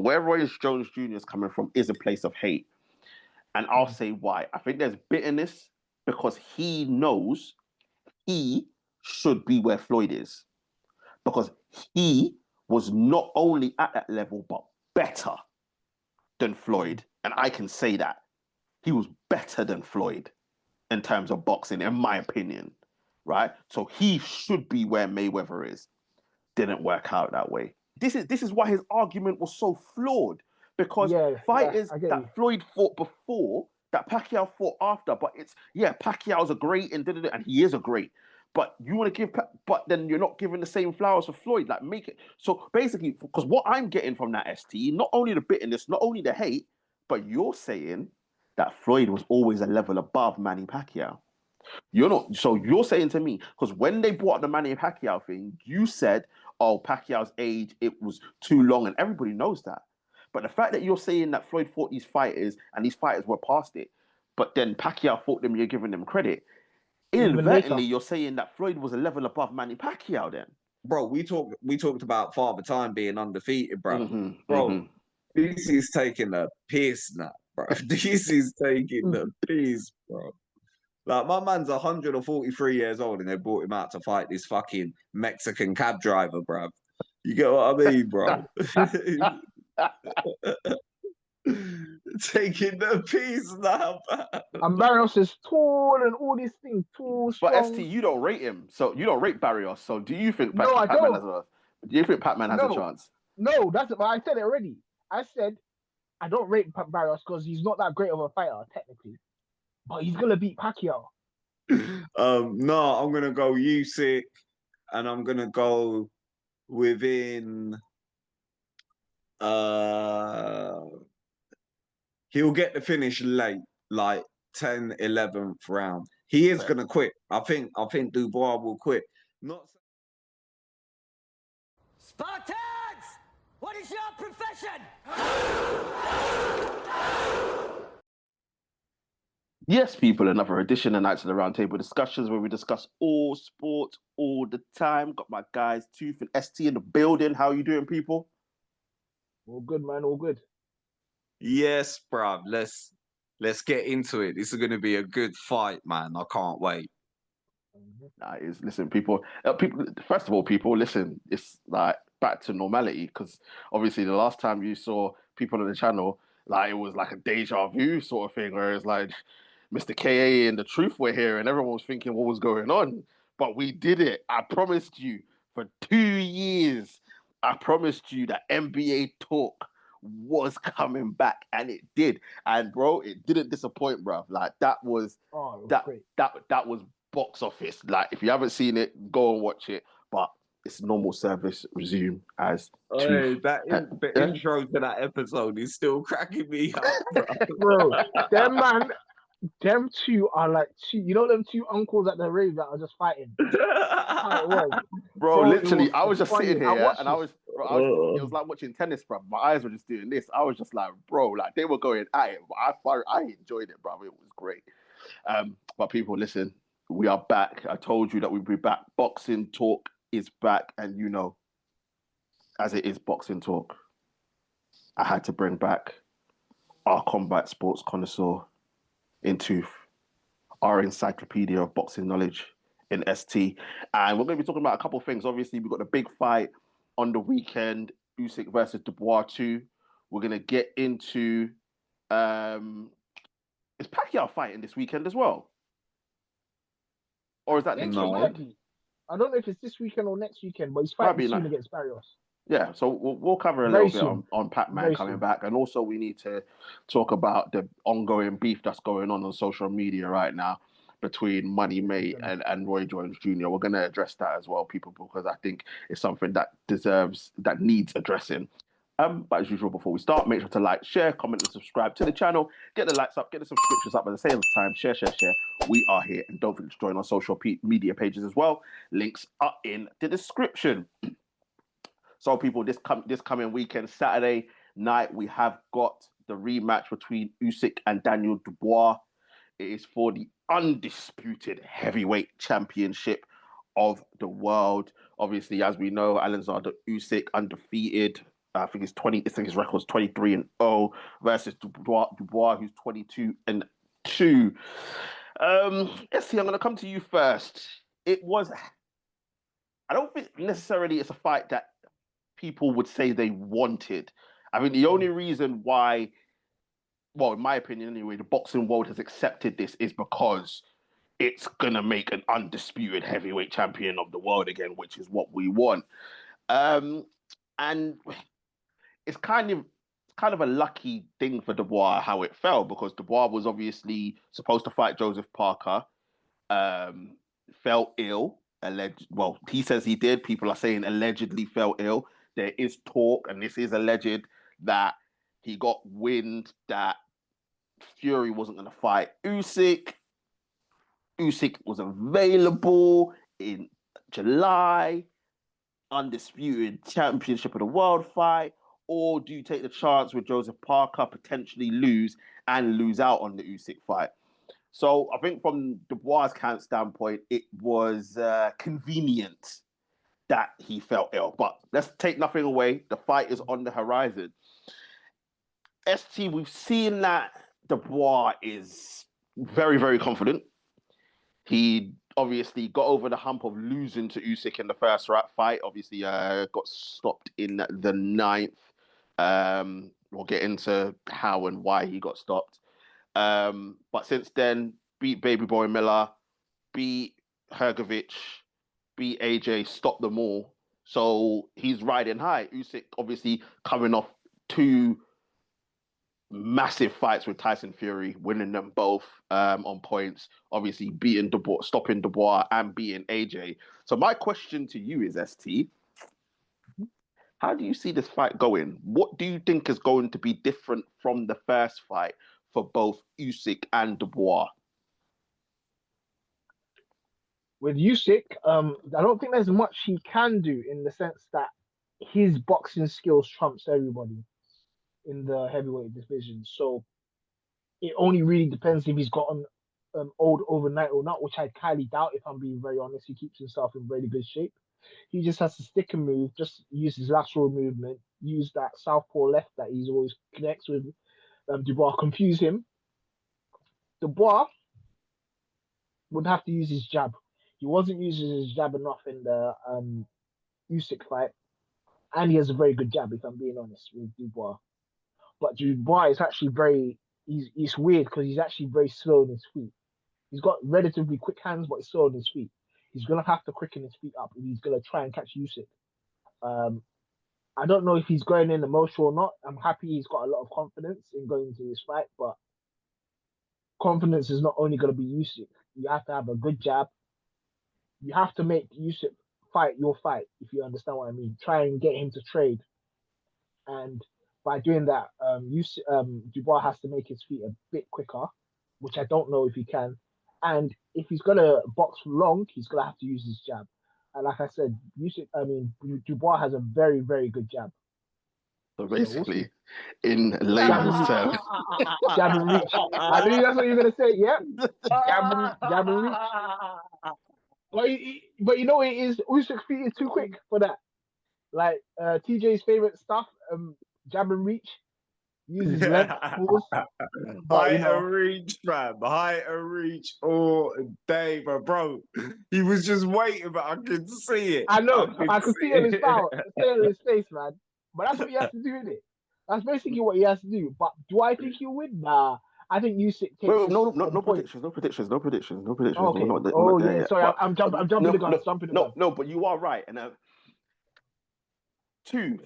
where Roy Jones Jr. is coming from is a place of hate. And I'll say why. I think there's bitterness because he knows he should be where Floyd is. Because he was not only at that level, but better than Floyd. And I can say that. He was better than Floyd in terms of boxing, in my opinion. Right? So he should be where Mayweather is. Didn't work out that way. This is why his argument was so flawed. Because fighters that Floyd fought before, that Pacquiao fought after, but it's, Pacquiao's a great and he is a great. But you want to give, but then you're not giving the same flowers for Floyd. Like, make it. So basically, because what I'm getting from that ST, not only the bitterness, not only the hate, but you're saying that Floyd was always a level above Manny Pacquiao. You're not. So you're saying to me, because when they brought up the Manny Pacquiao thing, you said, "Oh, Pacquiao's age, it was too long," and everybody knows that. But the fact that you're saying that Floyd fought these fighters and these fighters were past it, but then Pacquiao fought them, you're giving them credit. Inadvertently, you're saying that Floyd was a level above Manny Pacquiao then. Bro, we talked about Father Time being undefeated, bro. This is taking the piss now, bro. This is taking the piss, bro. Like, my man's 143 years old and they brought him out to fight this fucking Mexican cab driver, bro. You get what I mean, bro? Taking the piece now, man. And Barrios is tall and all these things, tall, strong. But ST, you don't rate him, so you don't rate Barrios. So do you think I don't. Do you think Pacman has a chance? No, that's it. I said it already. I said I don't rate Barrios because he's not that great of a fighter, technically. But he's gonna beat Pacquiao. No, I'm gonna go Usyk, and I'm gonna go within. He'll get the finish late, like 10th, 11th round. He is gonna quit. I think Dubois will quit. Not. Spartans! What is your profession? Yes, people, another edition of Knightz of the Round Table discussions where we discuss all sports all the time. Got my guys, Tooth and ST in the building. How are you doing, people? All good, man. All good. Yes, bruv. Let's get into it. This is going to be a good fight, man. I can't wait. Listen, people. First of all, people, listen. It's like back to normality because obviously the last time you saw people on the channel, like, it was like a deja vu sort of thing, where it's like Mr. KA and the Truth were here, and everyone was thinking what was going on. But we did it. I promised you for 2 years. I promised you that NBA talk was coming back, and it did. And bro, it didn't disappoint, bro. Like, that was that was box office. Like, if you haven't seen it, go and watch it. But it's normal service resume as Tooth. The intro to that episode is still cracking me up, bro. Them two are like them two uncles at the rave that are just fighting. Bro, literally, I was just sitting here and it was like watching tennis, bro. My eyes were just doing this. I was just like, bro, like, they were going at it. But I enjoyed it, bro. It was great. But people, listen, we are back. I told you that we'd be back. Boxing Talk is back, and as it is Boxing Talk, I had to bring back our combat sports connoisseur in Tooth, our encyclopedia of boxing knowledge in ST. And we're going to be talking about a couple of things. Obviously, we've got the big fight on the weekend, Usyk versus Dubois II. We're going to get into... is Pacquiao fighting this weekend as well? Or is that next weekend? I don't know if it's this weekend or next weekend, but he's fighting soon against Barrios. Yeah, so we'll cover a little bit on Pacman coming back. And also we need to talk about the ongoing beef that's going on social media right now between Money Mate and Roy Jones Jr. We're going to address that as well, people, because I think it's something that needs addressing. But as usual, before we start, make sure to like, share, comment, and subscribe to the channel. Get the likes up, get the subscriptions up at the same time. Share. We are here. And don't forget to join our social media pages as well. Links are in the description. So, people, this coming weekend, Saturday night, we have got the rematch between Usyk and Daniel Dubois. It is for the undisputed heavyweight championship of the world. Obviously, as we know, Alexander Usyk undefeated I think it's 20. I think his record's 23-0 versus Dubois, who's 22-2. Let's see. I'm going to come to you first. It was. I don't think necessarily it's a fight that people would say they wanted. I mean, the only reason why, well, in my opinion anyway, the boxing world has accepted this is because it's gonna make an undisputed heavyweight champion of the world again, which is what we want. And it's kind of a lucky thing for Dubois how it fell, because Dubois was obviously supposed to fight Joseph Parker, fell ill. Well, he says he did. People are saying allegedly fell ill. There is talk, and this is alleged, that he got wind that Fury wasn't going to fight Usyk. Usyk was available in July, undisputed championship of the world fight, or do you take the chance with Joseph Parker, potentially lose out on the Usyk fight? So I think from Dubois' standpoint, it was convenient that he fell ill. But let's take nothing away. The fight is on the horizon. ST, we've seen that Dubois is very, very confident. He obviously got over the hump of losing to Usyk in the first fight. Obviously, got stopped in the 9th. We'll get into how and why he got stopped. But since then, beat Baby Boy Miller, beat Hrgović, beat AJ, stopped them all. So he's riding high. Usyk obviously coming off 2 massive fights with Tyson Fury, winning them both on points, obviously beating Dubois, stopping Dubois, and beating AJ. So my question to you is, ST, how do you see this fight going? What do you think is going to be different from the first fight for both Usyk and Dubois? With Usyk, I don't think there's much he can do, in the sense that his boxing skills trumps everybody in the heavyweight division. So it only really depends if he's gotten old overnight or not, which I highly doubt, if I'm being very honest. He keeps himself in really good shape. He just has to stick and move, just use his lateral movement, use that southpaw left that he's always connects with Dubois, confuse him. Dubois would have to use his jab. He wasn't using his jab enough in the Usyk fight, and he has a very good jab, if I'm being honest, with Dubois. But Dubois is actually he's weird, because he's actually very slow on his feet. He's got relatively quick hands, but he's slow on his feet. He's going to have to quicken his feet up if he's going to try and catch Usyk. I don't know if he's going in emotional or not. I'm happy he's got a lot of confidence in going into this fight, but confidence is not only going to be Usyk. You have to have a good jab. You have to make Usyk fight your fight, if you understand what I mean. Try and get him to trade. And by doing that, Dubois has to make his feet a bit quicker, which I don't know if he can. And if he's going to box long, he's going to have to use his jab. And like I said, Dubois has a very, very good jab. So basically, in layman's terms, jab and reach. I knew that's what you were going to say. Yep. Jab and reach. But you know it is, Usyk's feet is too quick for that. Like TJ's favorite stuff, jab and reach. Uses length, force. Height and reach, fam. Height and reach all day, bro. He was just waiting, but I could see it. I know. I could see it in his mouth, in his face, man. But that's what he has to do, isn't it? That's basically what he has to do. But do I think he'll win? Nah. I think Usyk takes. Wait, no predictions. Oh, okay. Sorry, I'm jumping the gun. No, but you are right. And 2,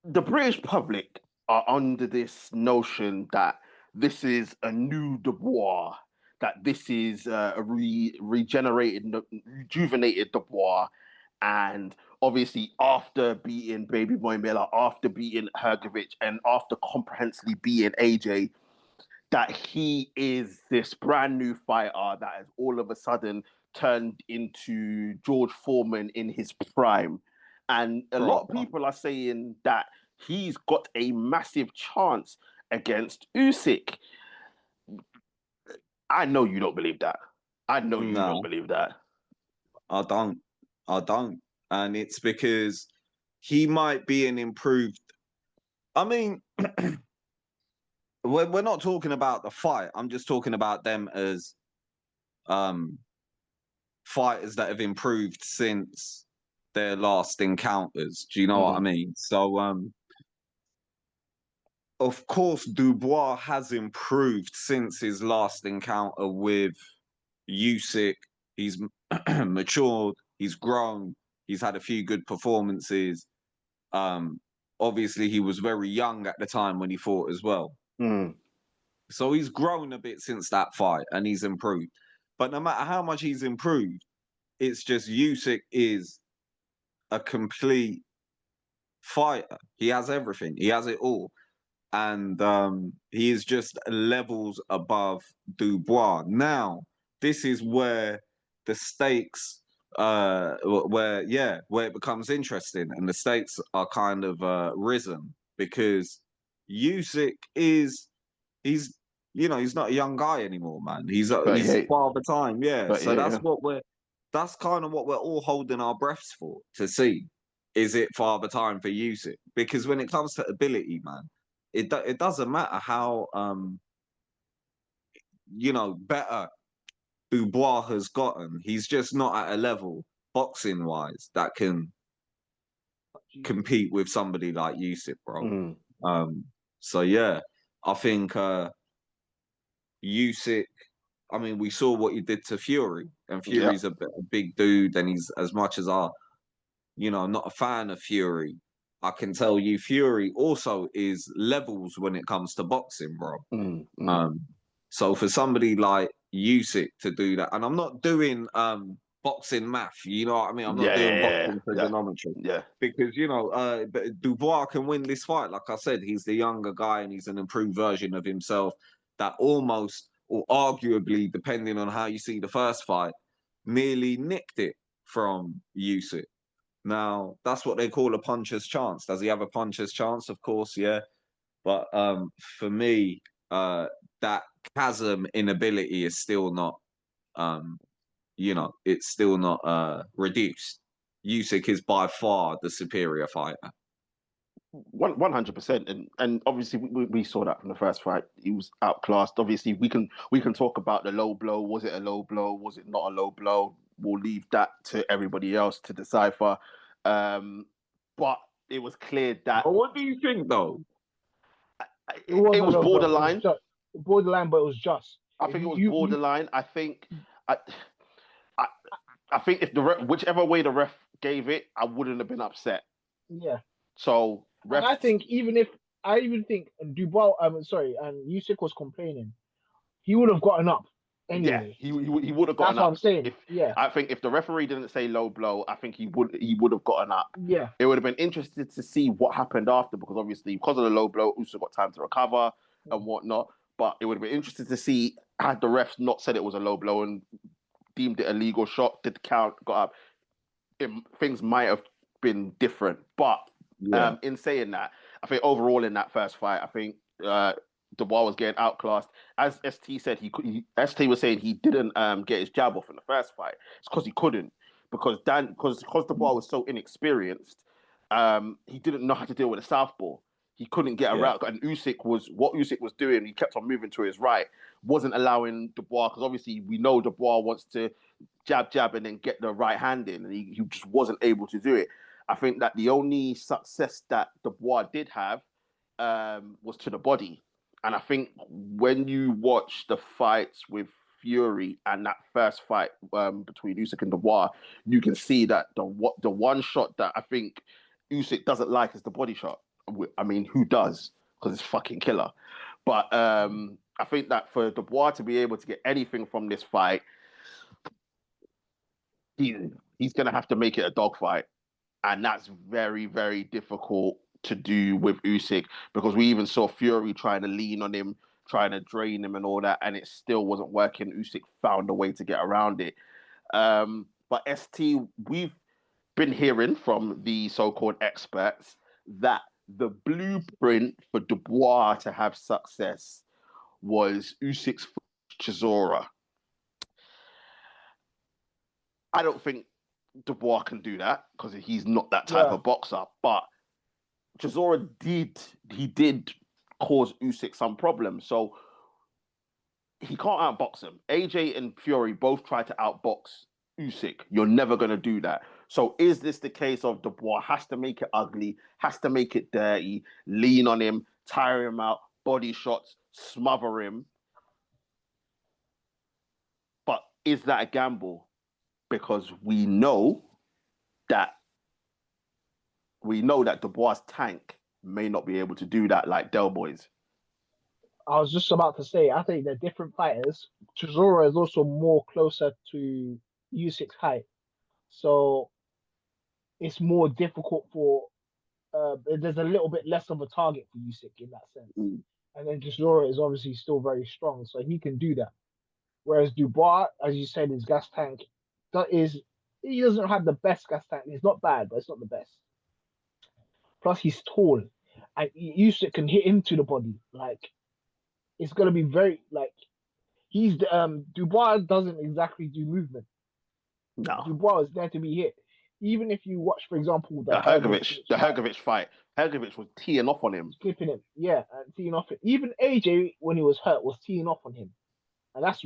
the British public are under this notion that this is a new Dubois, that this is a rejuvenated Dubois, and obviously after beating Baby Boy Miller, after beating Hrgović, and after comprehensively beating AJ, that he is this brand new fighter that has all of a sudden turned into George Foreman in his prime. And a lot of people are saying that he's got a massive chance against Usyk. I know you don't believe that. I know you don't believe that. I don't. and it's because he might be an improved. I mean, we're not talking about the fight. I'm just talking about them as fighters that have improved since their last encounters. Do you know what I mean? So, of course, Dubois has improved since his last encounter with Usyk. He's matured. He's grown. He's had a few good performances. Obviously, he was very young at the time when he fought as well. So he's grown a bit since that fight, and he's improved. But no matter how much he's improved, it's just Usyk is a complete fighter. He has everything. He has it all. And he is just levels above Dubois. Now, this is where the stakes, where it becomes interesting, and the stakes are kind of risen, because Usyk he's not a young guy anymore, man. He's Father Time, yeah. So that's kind of what we're all holding our breaths for, to see. Is it Father Time for Usyk? Because when it comes to ability, man, it doesn't matter how better Dubois has gotten. He's just not at a level boxing wise that can compete with somebody like Usyk, bro. So yeah, I think Usyk. I mean, we saw what he did to Fury, and Fury's a big dude, and he's, as much as I'm not a fan of Fury, I can tell you Fury also is levels when it comes to boxing, bro. So for somebody like Usyk to do that, and I'm not doing boxing math, you know what I mean? I'm not doing boxing trigonometry. Because, but Dubois can win this fight. Like I said, he's the younger guy and he's an improved version of himself that almost, or arguably, depending on how you see the first fight, nearly nicked it from Usyk. Now, that's what they call a puncher's chance. Does he have a puncher's chance? Of course, yeah. But for me, that chasm in ability is still not, it's still not reduced. Usyk is by far the superior fighter. 100%, and obviously we saw that from the first fight. He was outclassed. Obviously, we can talk about the low blow. Was it a low blow? Was it not a low blow? We'll leave that to everybody else to decipher. But it was clear that. But what do you think, though? It was borderline. Borderline, but it was just. I think it was borderline. I think if whichever way the ref gave it, I wouldn't have been upset. Yeah. So and I think even Dubois, and Usyk was complaining, he would have gotten up anyway. Yeah, he would have gotten up. That's what I'm saying. I think if the referee didn't say low blow, I think he would have gotten up. Yeah. It would have been interesting to see what happened after, because obviously because of the low blow, Usyk got time to recover and whatnot. But it would have been interesting to see, had the refs not said it was a low blow and deemed it a legal shot, did the count, got up, things might have been different. But in saying that, I think overall in that first fight, I think Dubois was getting outclassed. As ST said, ST was saying he didn't get his jab off in the first fight. It's because he couldn't, because Dubois was so inexperienced. He didn't know how to deal with a southpaw. He couldn't get around, and Usyk was doing. He kept on moving to his right, wasn't allowing Dubois, because obviously we know Dubois wants to jab and then get the right hand in, and he just wasn't able to do it. I think that the only success that Dubois did have was to the body. And I think when you watch the fights with Fury and that first fight between Usyk and Dubois, you can see that the one shot that I think Usyk doesn't like is the body shot. I mean, who does? Because it's fucking killer. But I think that for Dubois to be able to get anything from this fight, he's going to have to make it a dogfight. And that's very, very difficult to do with Usyk, because we even saw Fury trying to lean on him, trying to drain him and all that, and it still wasn't working. Usyk found a way to get around it. But ST, we've been hearing from the so-called experts that the blueprint for Dubois to have success was Usyk's Chisora. I don't think Dubois can do that because he's not that type of boxer. But Chisora did cause Usyk some problems. So he can't outbox him. AJ and Fury both tried to outbox Usyk. You're never going to do that. So is this the case of Dubois has to make it ugly, has to make it dirty, lean on him, tire him out, body shots, smother him? But is that a gamble? Because we know that Dubois' tank may not be able to do that like Del Boy's. I was just about to say, I think they're different fighters. Chisora is also more closer to Usyk's height. So it's more difficult for, there's a little bit less of a target for Usyk in that sense. And then Chisora is obviously still very strong, so he can do that. Whereas Dubois, as you said, his gas tank, he doesn't have the best gas tank. It's not bad, but it's not the best. Plus, he's tall, and Usyk can hit him to the body. Like, it's gonna be very Dubois doesn't exactly do movement. No, Dubois is there to be hit. Even if you watch, for example, the Hrgovic fight, Hrgovic was teeing off on him, clipping him, and teeing off. Even AJ, when he was hurt, was teeing off on him, and that's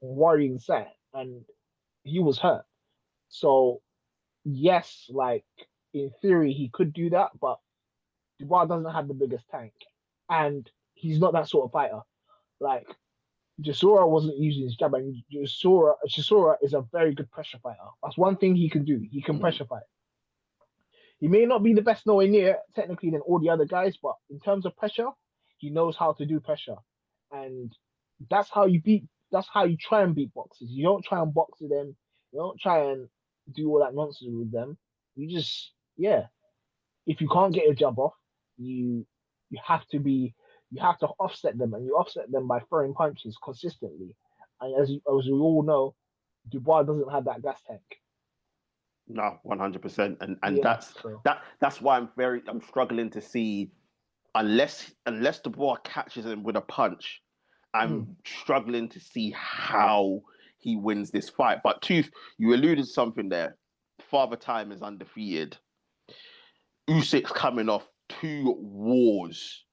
worrying sad. And he was hurt, so yes, like in theory, he could do that, but Dubois doesn't have the biggest tank, and he's not that sort of fighter. Like Chisora wasn't using his jab, and Chisora is a very good pressure fighter. That's one thing he can do. He can pressure fight. He may not be the best nowhere near technically than all the other guys, but in terms of pressure, he knows how to do pressure, and that's how you try and beat boxers. You don't try and box with them. You don't try and do all that nonsense with them. You just if you can't get your jab off, you have to offset them, and you offset them by throwing punches consistently. And as we all know, Dubois doesn't have that gas tank. No, 100%, and that's why I'm struggling to see unless Dubois catches him with a punch. I'm struggling to see how he wins this fight. But Tooth, you alluded to something there. Father Time is undefeated. Usyk's coming off 2 wars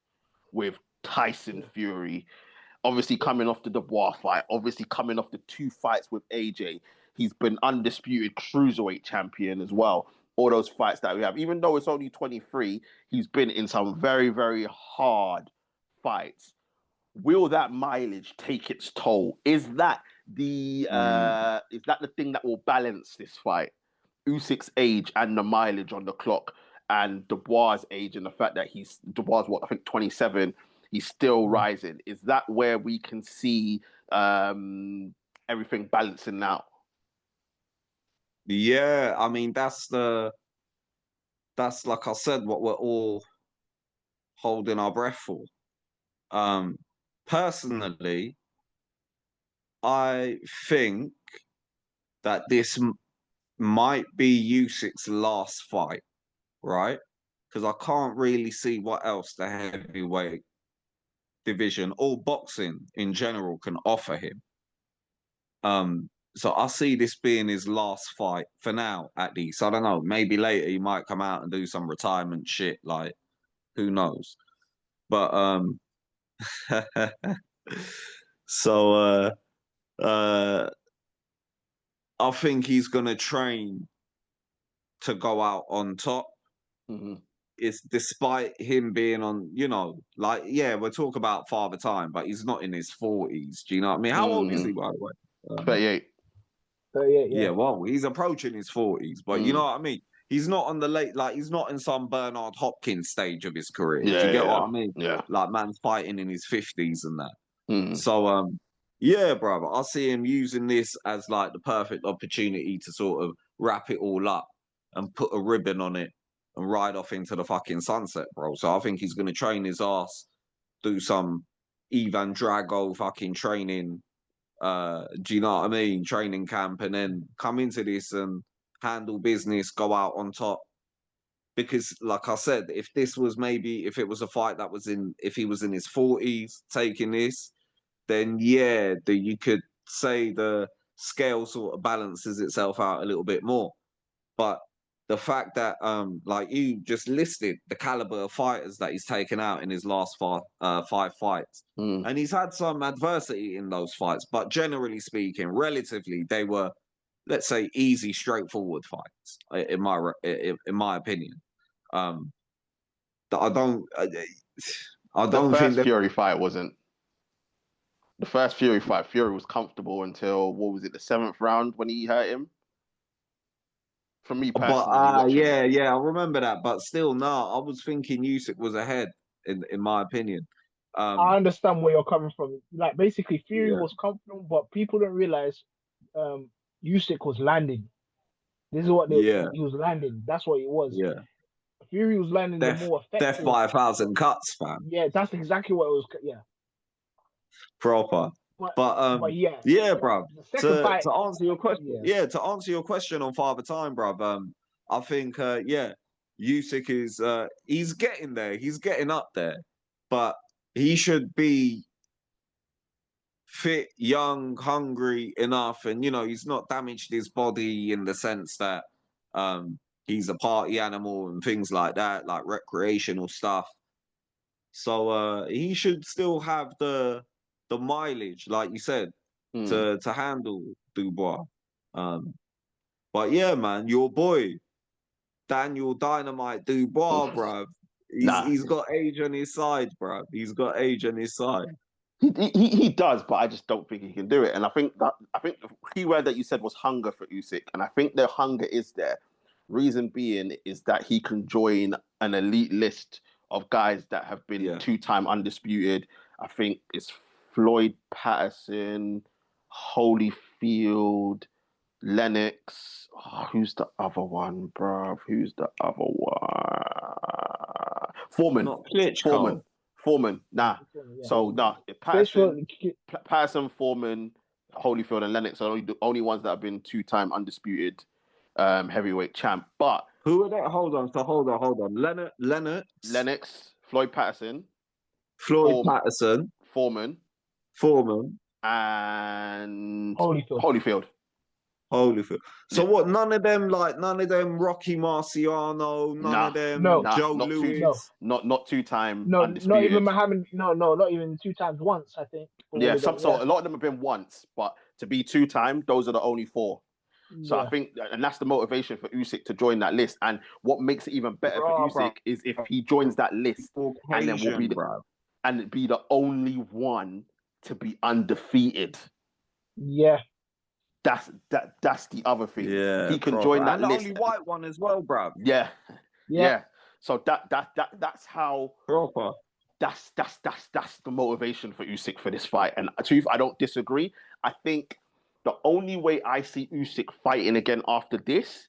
with Tyson Fury. Obviously coming off the Dubois fight. Obviously coming off the 2 fights with AJ. He's been undisputed cruiserweight champion as well. All those fights that we have. Even though it's only 23, he's been in some very, very hard fights. Will that mileage take its toll? Is that the thing that will balance this fight? Usyk's age and the mileage on the clock, and Dubois' age and the fact that Dubois, 27, he's still rising. Is that where we can see everything balancing out? Yeah, I mean that's like I said, what we're all holding our breath for. Personally, I think that this might be Usyk's last fight, right? Because I can't really see what else the heavyweight division or boxing in general can offer him. So I see this being his last fight for now, at least. I don't know. Maybe later he might come out and do some retirement shit. Like, who knows? But so I think he's gonna train to go out on top. It's despite him being on, like, we'll talk about Father Time, but he's not in his 40s. Do you know what I mean? How old is he, by the way? 38. 38, yeah. Well, he's approaching his 40s, but you know what I mean? He's not on the late, like, he's not in some Bernard Hopkins stage of his career. Do you get what I mean? Yeah. Like, man's fighting in his 50s and that. So, yeah, brother, I see him using this as, like, the perfect opportunity to sort of wrap it all up and put a ribbon on it and ride off into the fucking sunset, bro. So I think he's going to train his ass, do some Ivan Drago fucking training, do you know what I mean? Training camp, and then come into this and handle business, go out on top. Because, like I said, if it was a fight that was if he was in his 40s taking this, then you could say the scale sort of balances itself out a little bit more. But the fact that, like you just listed the caliber of fighters that he's taken out in his last 5 fights, and he's had some adversity in those fights, but generally speaking, relatively, they were, let's say, easy, straightforward fights, in my opinion. That I don't The think first Fury fight wasn't. The first Fury fight, Fury was comfortable until, what was it, the 7th round when he hurt him? For me personally, yeah, I remember that. But still, no, I was thinking Usyk was ahead, in my opinion. I understand where you're coming from. Like basically, Fury Yeah. was comfortable, but people don't realize Usyk was landing. This is what he was landing. That's what it was. Yeah. Fury was landing the more Death effective. by 1,000 cuts, fam. Yeah, that's exactly what it was. Yeah. Proper. But yeah, bro. The second fight, to answer your question, to answer your question on Father Time, bro. I think Usyk is he's getting there. He's getting up there, but he should be fit, young, hungry enough, and he's not damaged his body in the sense that he's a party animal and things like that, like recreational stuff. So he should still have the mileage, like you said, to handle Dubois. But yeah, man, your boy Daniel Dynamite Dubois, bruv. He's got age on his side, bruv. He's got age on his side. He does, but I just don't think he can do it. And I think the key word that you said was hunger for Usyk, and I think the hunger is there. Reason being is that he can join an elite list of guys that have been 2-time undisputed. I think it's Floyd Patterson, Holyfield, Lennox. Oh, who's the other one, bruv? Who's the other one? Foreman. Not Klitschko. Foreman. Nah. Yeah. So, nah. Patterson, Foreman, Holyfield, and Lennox are the only ones that have been 2-time undisputed heavyweight champ. But who are that? Hold on. Lennox, Floyd Patterson, Patterson, Foreman, and Holyfield. So what? None of them Rocky Marciano. None of them Joe Louis. Not 2-time. No, undisputed. not even Muhammad. No, not even 2 times. Once, I think. Yeah, so a lot of them have been once, but to be 2-time, those are the only 4. So I think, and that's the motivation for Usyk to join that list. And what makes it even better for Usyk is if he joins that list, and then will be be the only one to be undefeated. Yeah. That's the other thing. Yeah, he can join that and list. the only white one as well, bruv. Yeah. So that's how proper. That's the motivation for Usyk for this fight. And truth, I don't disagree. I think the only way I see Usyk fighting again after this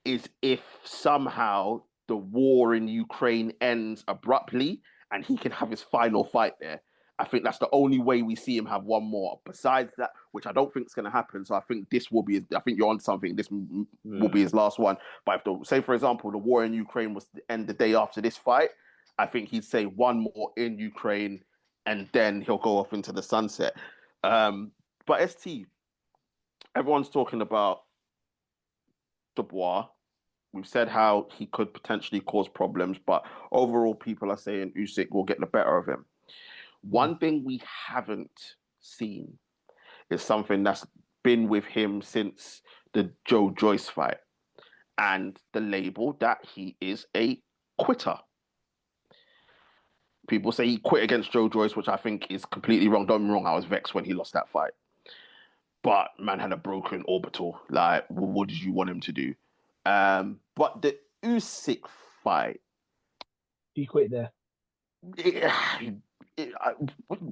is if somehow the war in Ukraine ends abruptly and he can have his final fight there. I think that's the only way we see him have one more. Besides that, which I don't think is going to happen. So I think this will be. I think you're on something. This will be his last one. But if say, for example, the war in Ukraine was to end the day after this fight, I think he'd say one more in Ukraine, and then he'll go off into the sunset. But ST, everyone's talking about Dubois. We've said how he could potentially cause problems, but overall, people are saying Usyk will get the better of him. One thing we haven't seen is something that's been with him since the Joe Joyce fight, and the label that he is a quitter. People say he quit against Joe Joyce, which I think is completely wrong. Don't get me wrong, I was vexed when he lost that fight. But man had a broken orbital. Like, what did you want him to do? But the Usyk fight, he quit there.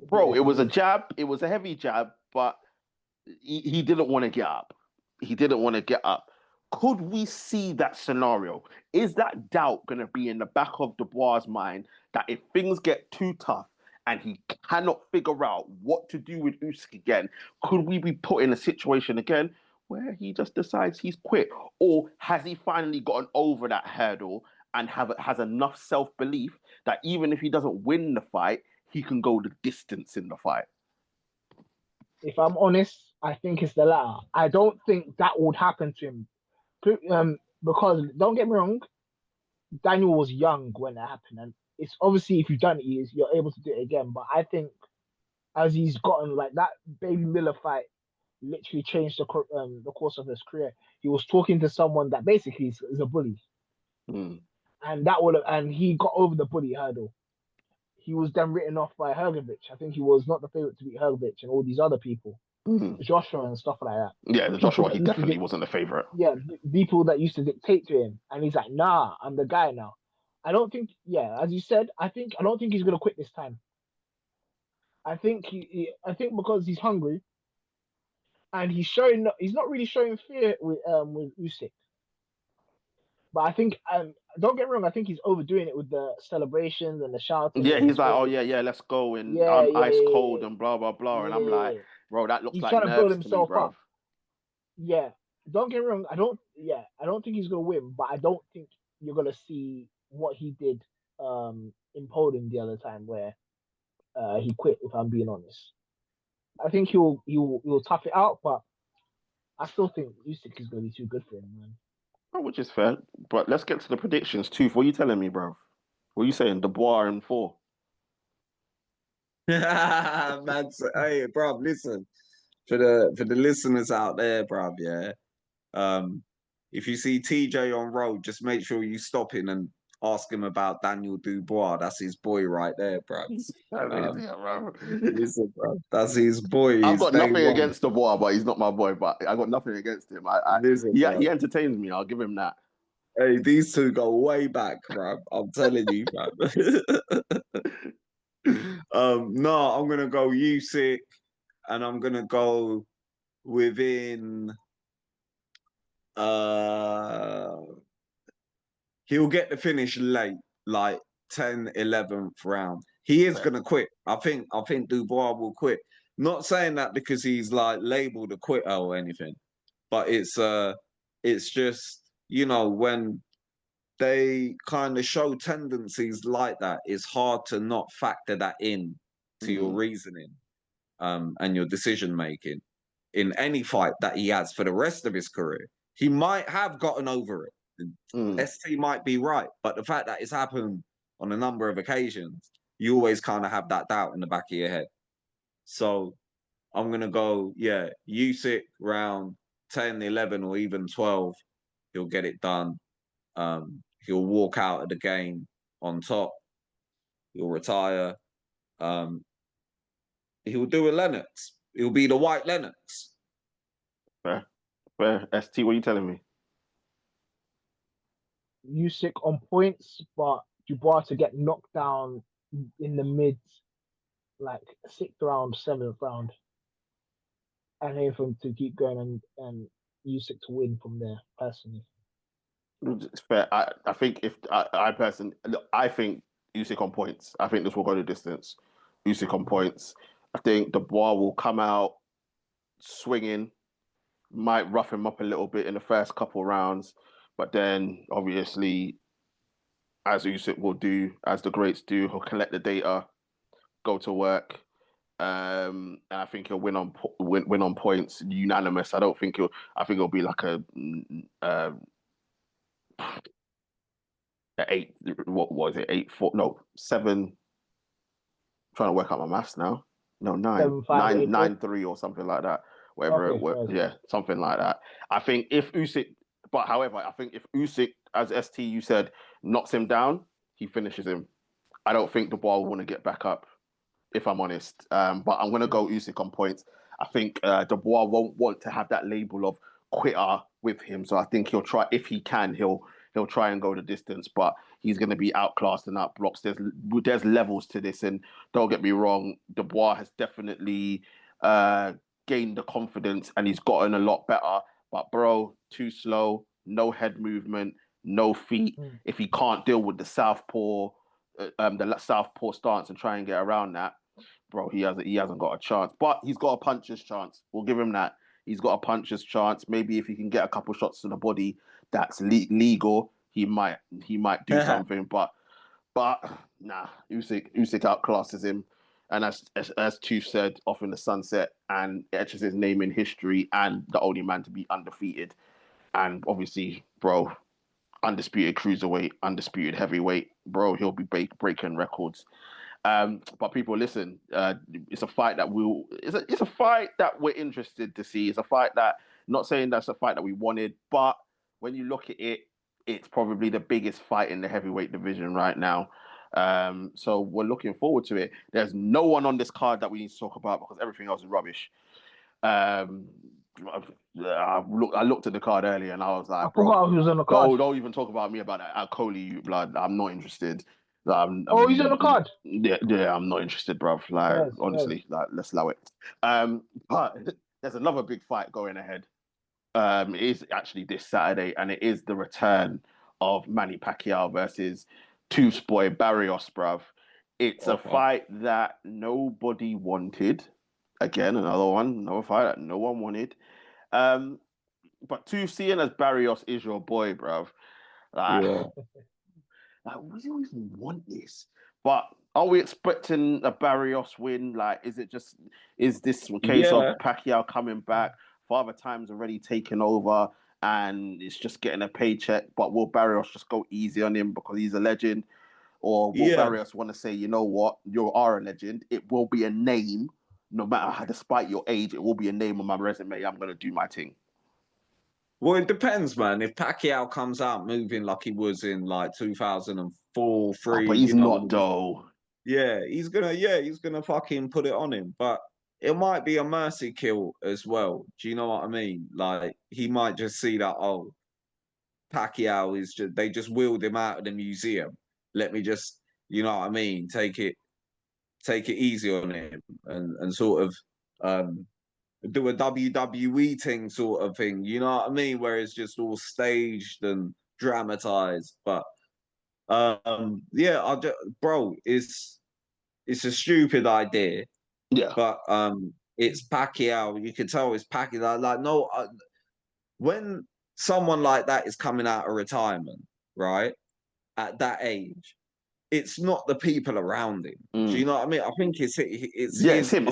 Bro, it was a jab. It was a heavy jab, but he didn't want to get up. He didn't want to get up. Could we see that scenario? Is that doubt going to be in the back of Dubois' mind that if things get too tough and he cannot figure out what to do with Usyk again, could we be put in a situation again where he just decides he's quit? Or has he finally gotten over that hurdle and has enough self-belief that even if he doesn't win the fight, he can go the distance in the fight? If I'm honest, I think it's the latter. I don't think that would happen to him. Because don't get me wrong, Daniel was young when it happened, and it's obviously if you've done it, you're able to do it again. But I think as he's gotten like that Baby Miller fight literally changed the course of his career. He was talking to someone that basically is a bully, and he got over the bully hurdle. He was then written off by Hergovich. I think he was not the favorite to beat Hergovich and all these other people, Joshua and stuff like that. Yeah, the Joshua, he definitely wasn't the favorite. Yeah, people that used to dictate to him, and he's like, "Nah, I'm the guy now." I don't think, as you said, I don't think he's gonna quit this time. I think I think because he's hungry, and he's not really showing fear with Usyk. But I think don't get me wrong, I think he's overdoing it with the celebrations and the shouting. Yeah, he's like, "Oh yeah, let's go," and I'm ice cold and blah blah blah, and I'm like, "Bro, that looks like nerves to me, bro." Yeah, don't get me wrong. I don't think he's gonna win, but I don't think you're gonna see what he did in Poland the other time where he quit. If I'm being honest, I think he'll tough it out, but I still think Usyk is gonna be too good for him, man. Which is fair, but let's get to the predictions. Tooth, what are you telling me, bro? What are you saying? Dubois in 4. Man, hey, bro, listen. For the listeners out there, bro, yeah. If you see TJ on road, just make sure you stop him and ask him about Daniel Dubois. That's his boy right there, bro. Listen, bro, that's his boy. I've got nothing against Dubois, but he's not my boy. But I got nothing against him. He entertains me. I'll give him that. Hey, these two go way back, bro. I'm telling you, bro. No, I'm gonna go Usyk, and I'm gonna go within. He'll get the finish late, like 10th, 11th round. He is gonna quit. I think Dubois will quit. Not saying that because he's like labeled a quitter or anything, but it's just, you know, when they kind of show tendencies like that, it's hard to not factor that in to your reasoning and your decision making in any fight that he has for the rest of his career. He might have gotten over it. ST might be right, but the fact that it's happened on a number of occasions, you always kind of have that doubt in the back of your head. So I'm going to go, Usyk round 10, 11, or even 12. He'll get it done. He'll walk out of the game on top. He'll retire. He'll do a Lennox. He'll be the white Lennox. Fair. ST, what are you telling me? Usyk on points, but Dubois to get knocked down in the mid, like 6th round, 7th round, and aim for him to keep going and Usyk to win from there. Personally, it's fair. I think I think Usyk on points. I think this will go the distance. Usyk on points. I think Dubois will come out swinging, might rough him up a little bit in the first couple rounds. But then, obviously, as Usyk will do, as the greats do, he'll collect the data, go to work, and I think he'll win on points, unanimous. I think it'll be like a 8. What was it? 8-4? No, 7. I'm trying to work out my maths now. No, 9, 9-3 or something like that. Whatever it was, something like that. I think if Usyk. But however, I think if Usyk, as ST you said, knocks him down, he finishes him. I don't think Dubois will want to get back up, if I'm honest. But I'm going to go Usyk on points. I think Dubois won't want to have that label of quitter with him. So I think he'll try, if he can, he'll try and go the distance. But he's going to be outclassed and outblocked. There's levels to this. And don't get me wrong, Dubois has definitely gained the confidence and he's gotten a lot better. But bro, too slow, no head movement, no feet. If he can't deal with the southpaw stance and try and get around that, bro, he hasn't got a chance. But he's got a puncher's chance. We'll give him that. He's got a puncher's chance. Maybe if he can get a couple shots to the body that's legal, he might do something. But nah, Usyk outclasses him. And as Tooth said, off in the sunset, and etches his name in history, and the only man to be undefeated. And obviously, bro, undisputed cruiserweight, undisputed heavyweight, bro, he'll be breaking records. But people, listen, it's a fight that it's a fight that we're interested to see. It's a fight that, not saying that's a fight that we wanted, but when you look at it, it's probably the biggest fight in the heavyweight division right now. So we're looking forward to it. There's no one on this card that we need to talk about because everything else is rubbish. I looked at the card earlier and I was like, I forgot who was on the card. Don't even talk about me about that Coley, you blood. I'm not interested. He's on the card. Yeah, I'm not interested, bruv. Like, Yes, honestly, like, let's allow it. But there's another big fight going ahead. It is actually this Saturday, and it is the return of Manny Pacquiao versus Tooth's boy Barrios, bruv. It's a fight that nobody wanted. Again, another fight that no one wanted. But Tooth, seeing as Barrios is your boy, bruv, like, would you even want this? But are we expecting a Barrios win? Like, is this a case of Pacquiao coming back? Father Time's already taken over and it's just getting a paycheck, but will Barrios just go easy on him because he's a legend? Or will Barrios want to say, you know what, you are a legend, it will be a name, no matter how, despite your age, it will be a name on my resume, I'm going to do my thing? Well, it depends, man. If Pacquiao comes out moving like he was in like 2004, 3, but he's not though. Yeah, he's gonna fucking put it on him. But it might be a mercy kill as well. Do you know what I mean? Like, he might just see that, oh, Pacquiao is just, they just wheeled him out of the museum. Let me just, you know what I mean, take it easy on him and sort of do a WWE thing sort of thing. You know what I mean? Where it's just all staged and dramatized. But bro, it's a stupid idea. Yeah. But it's Pacquiao. You can tell it's Pacquiao. Like, no, when someone like that is coming out of retirement, right, at that age, it's not the people around him. Do you know what I mean? I think it's him. It's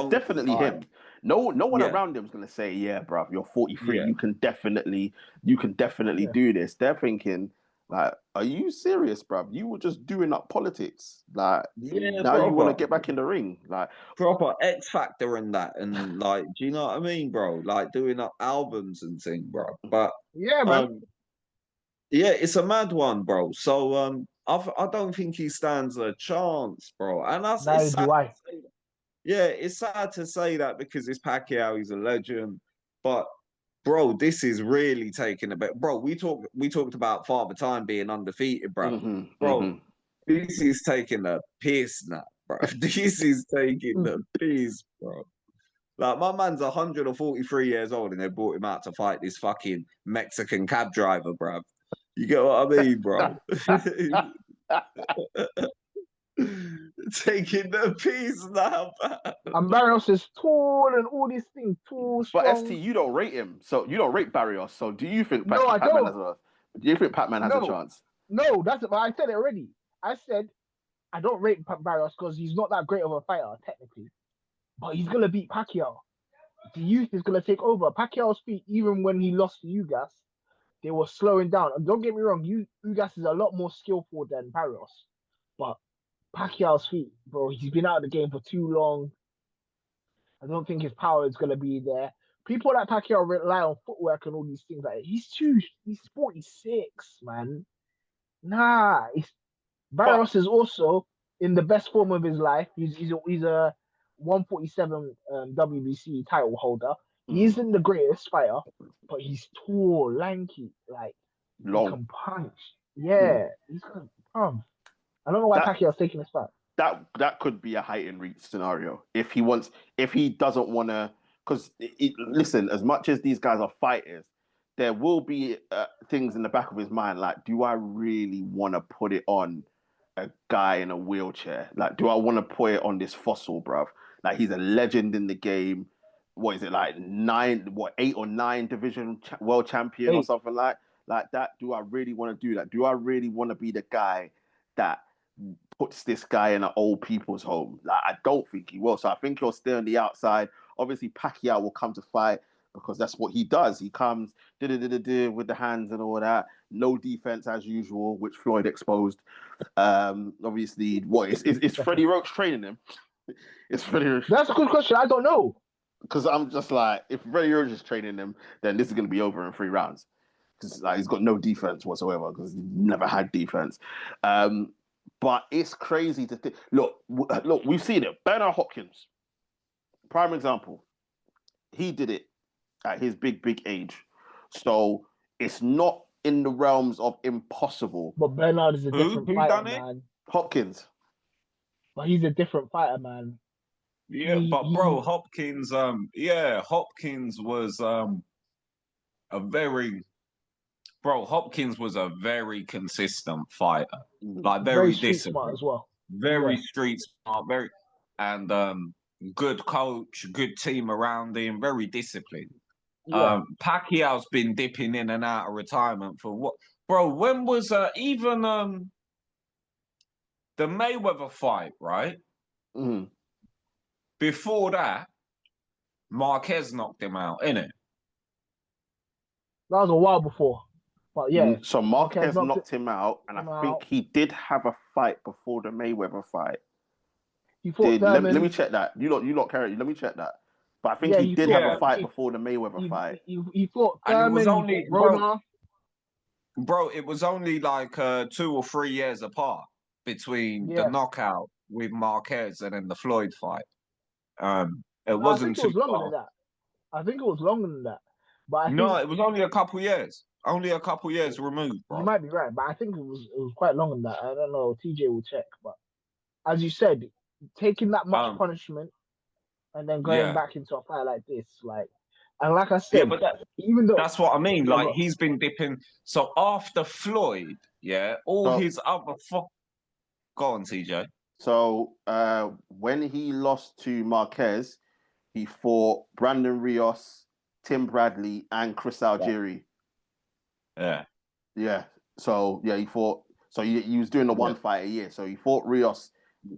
definitely him. No one around him is gonna say, "Yeah, bro, you're 43. Yeah. You can definitely do this." They're thinking, like, "Are you serious, bro? You were just doing up politics. Like, now you want to get back in the ring, like proper X Factor and that, and like, do you know what I mean, bro? Like doing up albums and things, bro. But yeah, man. It's a mad one, bro. So I don't think he stands a chance, bro. And that's it's sad to say that because it's Pacquiao, he's a legend. But bro, this is really taking a bit. Bro, we talked about Father Time being undefeated, bro. This is taking a piss now, bro. This is taking the piss, bro. Like, my man's 143 years old and they brought him out to fight this fucking Mexican cab driver, bro. You get what I mean, bro? Taking the piece now, man. And Barrios is tall and all these things, tall, strong. But ST, you don't rate him, so you don't rate Barrios. So do you think I don't. Do you think Pacman has a chance? No, that's it. I said it already. I said I don't rate Barrios because he's not that great of a fighter, technically. But he's gonna beat Pacquiao. The youth is gonna take over. Pacquiao's feet, even when he lost to Ugas, they were slowing down. And don't get me wrong, Ugas is a lot more skillful than Barrios. But Pacquiao's feet, bro, he's been out of the game for too long. I don't think his power is gonna be there. People like Pacquiao rely on footwork and all these things. Like, he's 46, man. Nah, Barrios is also in the best form of his life. He's a 147 WBC title holder. He isn't the greatest fighter, but he's tall, lanky, like long. He can punch. Yeah, he's gonna. I don't know why Pacquiao's taking this fight. That could be a height and reach scenario if he doesn't want to. Because listen, as much as these guys are fighters, there will be things in the back of his mind like, do I really want to put it on a guy in a wheelchair? Like, do I want to put it on this fossil, bruv? Like, he's a legend in the game. What is it, like 8 or 9 division world champion or something like that? Do I really want to do that? Do I really want to be the guy that puts this guy in an old people's home. Like, I don't think he will. So I think he'll stay on the outside. Obviously, Pacquiao will come to fight because that's what he does. He comes with the hands and all that. No defense as usual, which Floyd exposed. Obviously, is Freddie Roach training him? It's Freddie Roach. That's a good question. I don't know. Because I'm just like, if Freddie Roach is training him, then this is going to be over in 3 rounds. Because like, he's got no defense whatsoever because he never had defense. But it's crazy to think. Look, we've seen it. Bernard Hopkins, prime example. He did it at his big age. So it's not in the realms of impossible. But Bernard is a different fighter, man. Hopkins. But he's a different fighter, man. Yeah, bro, Hopkins, Hopkins was Hopkins was a very consistent fighter. Like very disciplined smart as well. Very street smart, and good coach, good team around him, very disciplined. Yeah. Pacquiao's been dipping in and out of retirement for what? Bro, when was even the Mayweather fight, right? Mm-hmm. Before that, Marquez knocked him out, innit? That was a while before. But yeah. So Marquez knocked him out, and I think he did have a fight before the Mayweather fight. He fought let me check that. You lot carry. Let me check that. But I think he did have a fight before the Mayweather fight. He fought Thurman, and it was only, bro, it was only like 2 or 3 years apart between the knockout with Marquez and then the Floyd fight. It wasn't too longer than that. I think it was longer than that. But it was only a couple years. Only a couple years removed, bro. You might be right, but I think it was quite long than that. I don't know. TJ will check. But as you said, taking that much punishment and then going back into a fight like this, and like I said, even though that's what I mean. Like he's been dipping. So after Floyd, his other go on, TJ. So when he lost to Marquez, he fought Brandon Rios, Tim Bradley, and Chris Algieri. Yeah. So he fought. So he was doing the one fight a year. So he fought Rios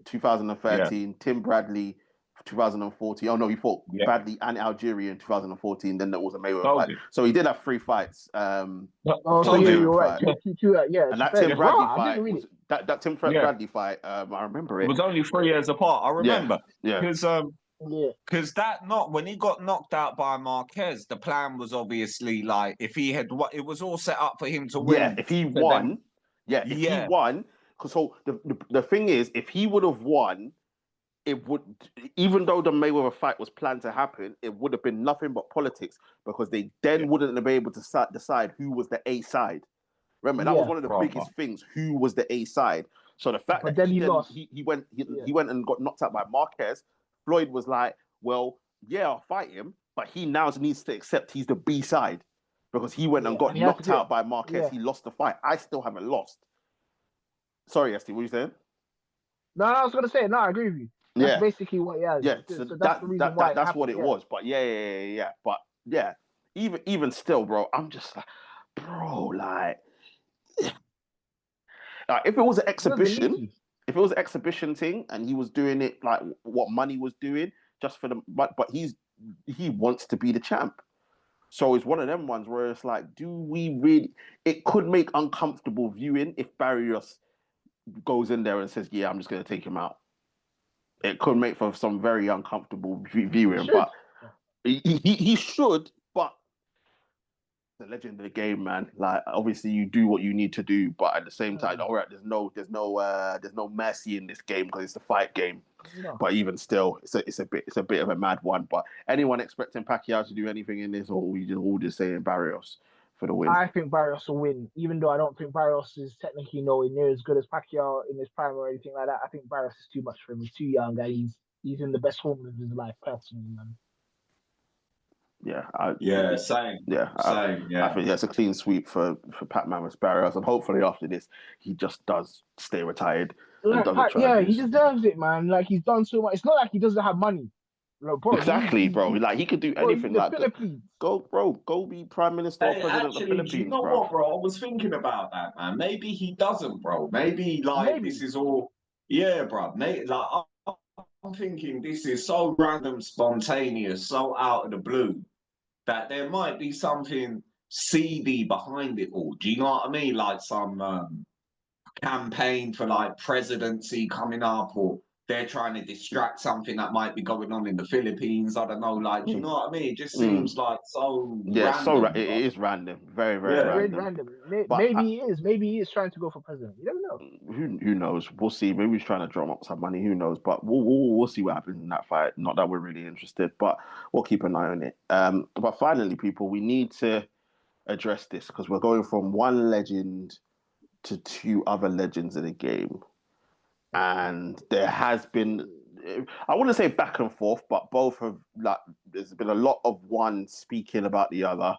2013, Tim Bradley 2014. Oh no, he fought Bradley and Algeria in 2014. Then there was a Mayweather fight. So he did have 3 fights. So you're right. And that Tim Bradley fight, that Tim Bradley fight, I remember it. It was only 3 years apart. I remember. Yeah. Because when he got knocked out by Marquez, the plan was obviously like if he had, it was all set up for him to win. Yeah, if he won, he won. So the thing is, if he would have won, it would, even though the Mayweather fight was planned to happen, it would have been nothing but politics because they then wouldn't have been able to decide who was the A side. Remember, that was one of the biggest things. Who was the A side? So the fact that he lost, he went and got knocked out by Marquez. Floyd was like, well, I'll fight him, but he now needs to accept he's the B side because he went and got knocked out by Marquez. He lost the fight. I still haven't lost. Sorry, Esty, what are you saying? No, I was going to say, I agree with you. That's basically what he has. Yeah, so that's the reason why that's what it was. But But even still, bro, I'm just like, bro, like if it was an exhibition, if it was an exhibition thing and he was doing it like what Money was doing, just for the but he wants to be the champ. So it's one of them ones where it's like, do we really? It could make uncomfortable viewing if Barrios goes in there and says, "Yeah, I'm just going to take him out." It could make for some very uncomfortable viewing, but he should. But the legend of the game, man. Like, obviously, you do what you need to do, but at the same time, all right, there's no mercy in this game because it's a fight game. No. But even still, it's a bit of a mad one. But anyone expecting Pacquiao to do anything in this, or we all just saying Barrios for the win? I think Barrios will win, even though I don't think Barrios is technically nowhere near as good as Pacquiao in his prime or anything like that. I think Barrios is too much for him. He's too young, and he's in the best form of his life, personally, man. Same. I think that's a clean sweep for Pacman with Barrios, and hopefully after this he just does stay retired. He deserves it, man. Like, he's done so much. It's not like he doesn't have money. Like, bro, bro. Like, he could do anything. Like, go be prime minister or president of the Philippines. Do you know what, bro? I was thinking about that, man. Maybe he doesn't, bro. Maybe this is all Yeah, bro. Mate, like I'm thinking this is so random, spontaneous, so out of the blue that there might be something seedy behind it all. Do you know what I mean? Like some campaign for like presidency coming up, or they're trying to distract something that might be going on in the Philippines. I don't know. Like, do you know what I mean? It just seems like so Yeah, random. it is random, very, very Yeah. Very random. random. But Maybe he is trying to go for president. You don't know. who knows? We'll see. Maybe he's trying to drum up some money. Who knows? But we'll see what happens in that fight. Not that we're really interested, but we'll keep an eye on it. But finally, people, we need to address this because we're going from one legend to two other legends in the game, and there has been, I wouldn't say back and forth, but both have like there's been a lot of one speaking about the other.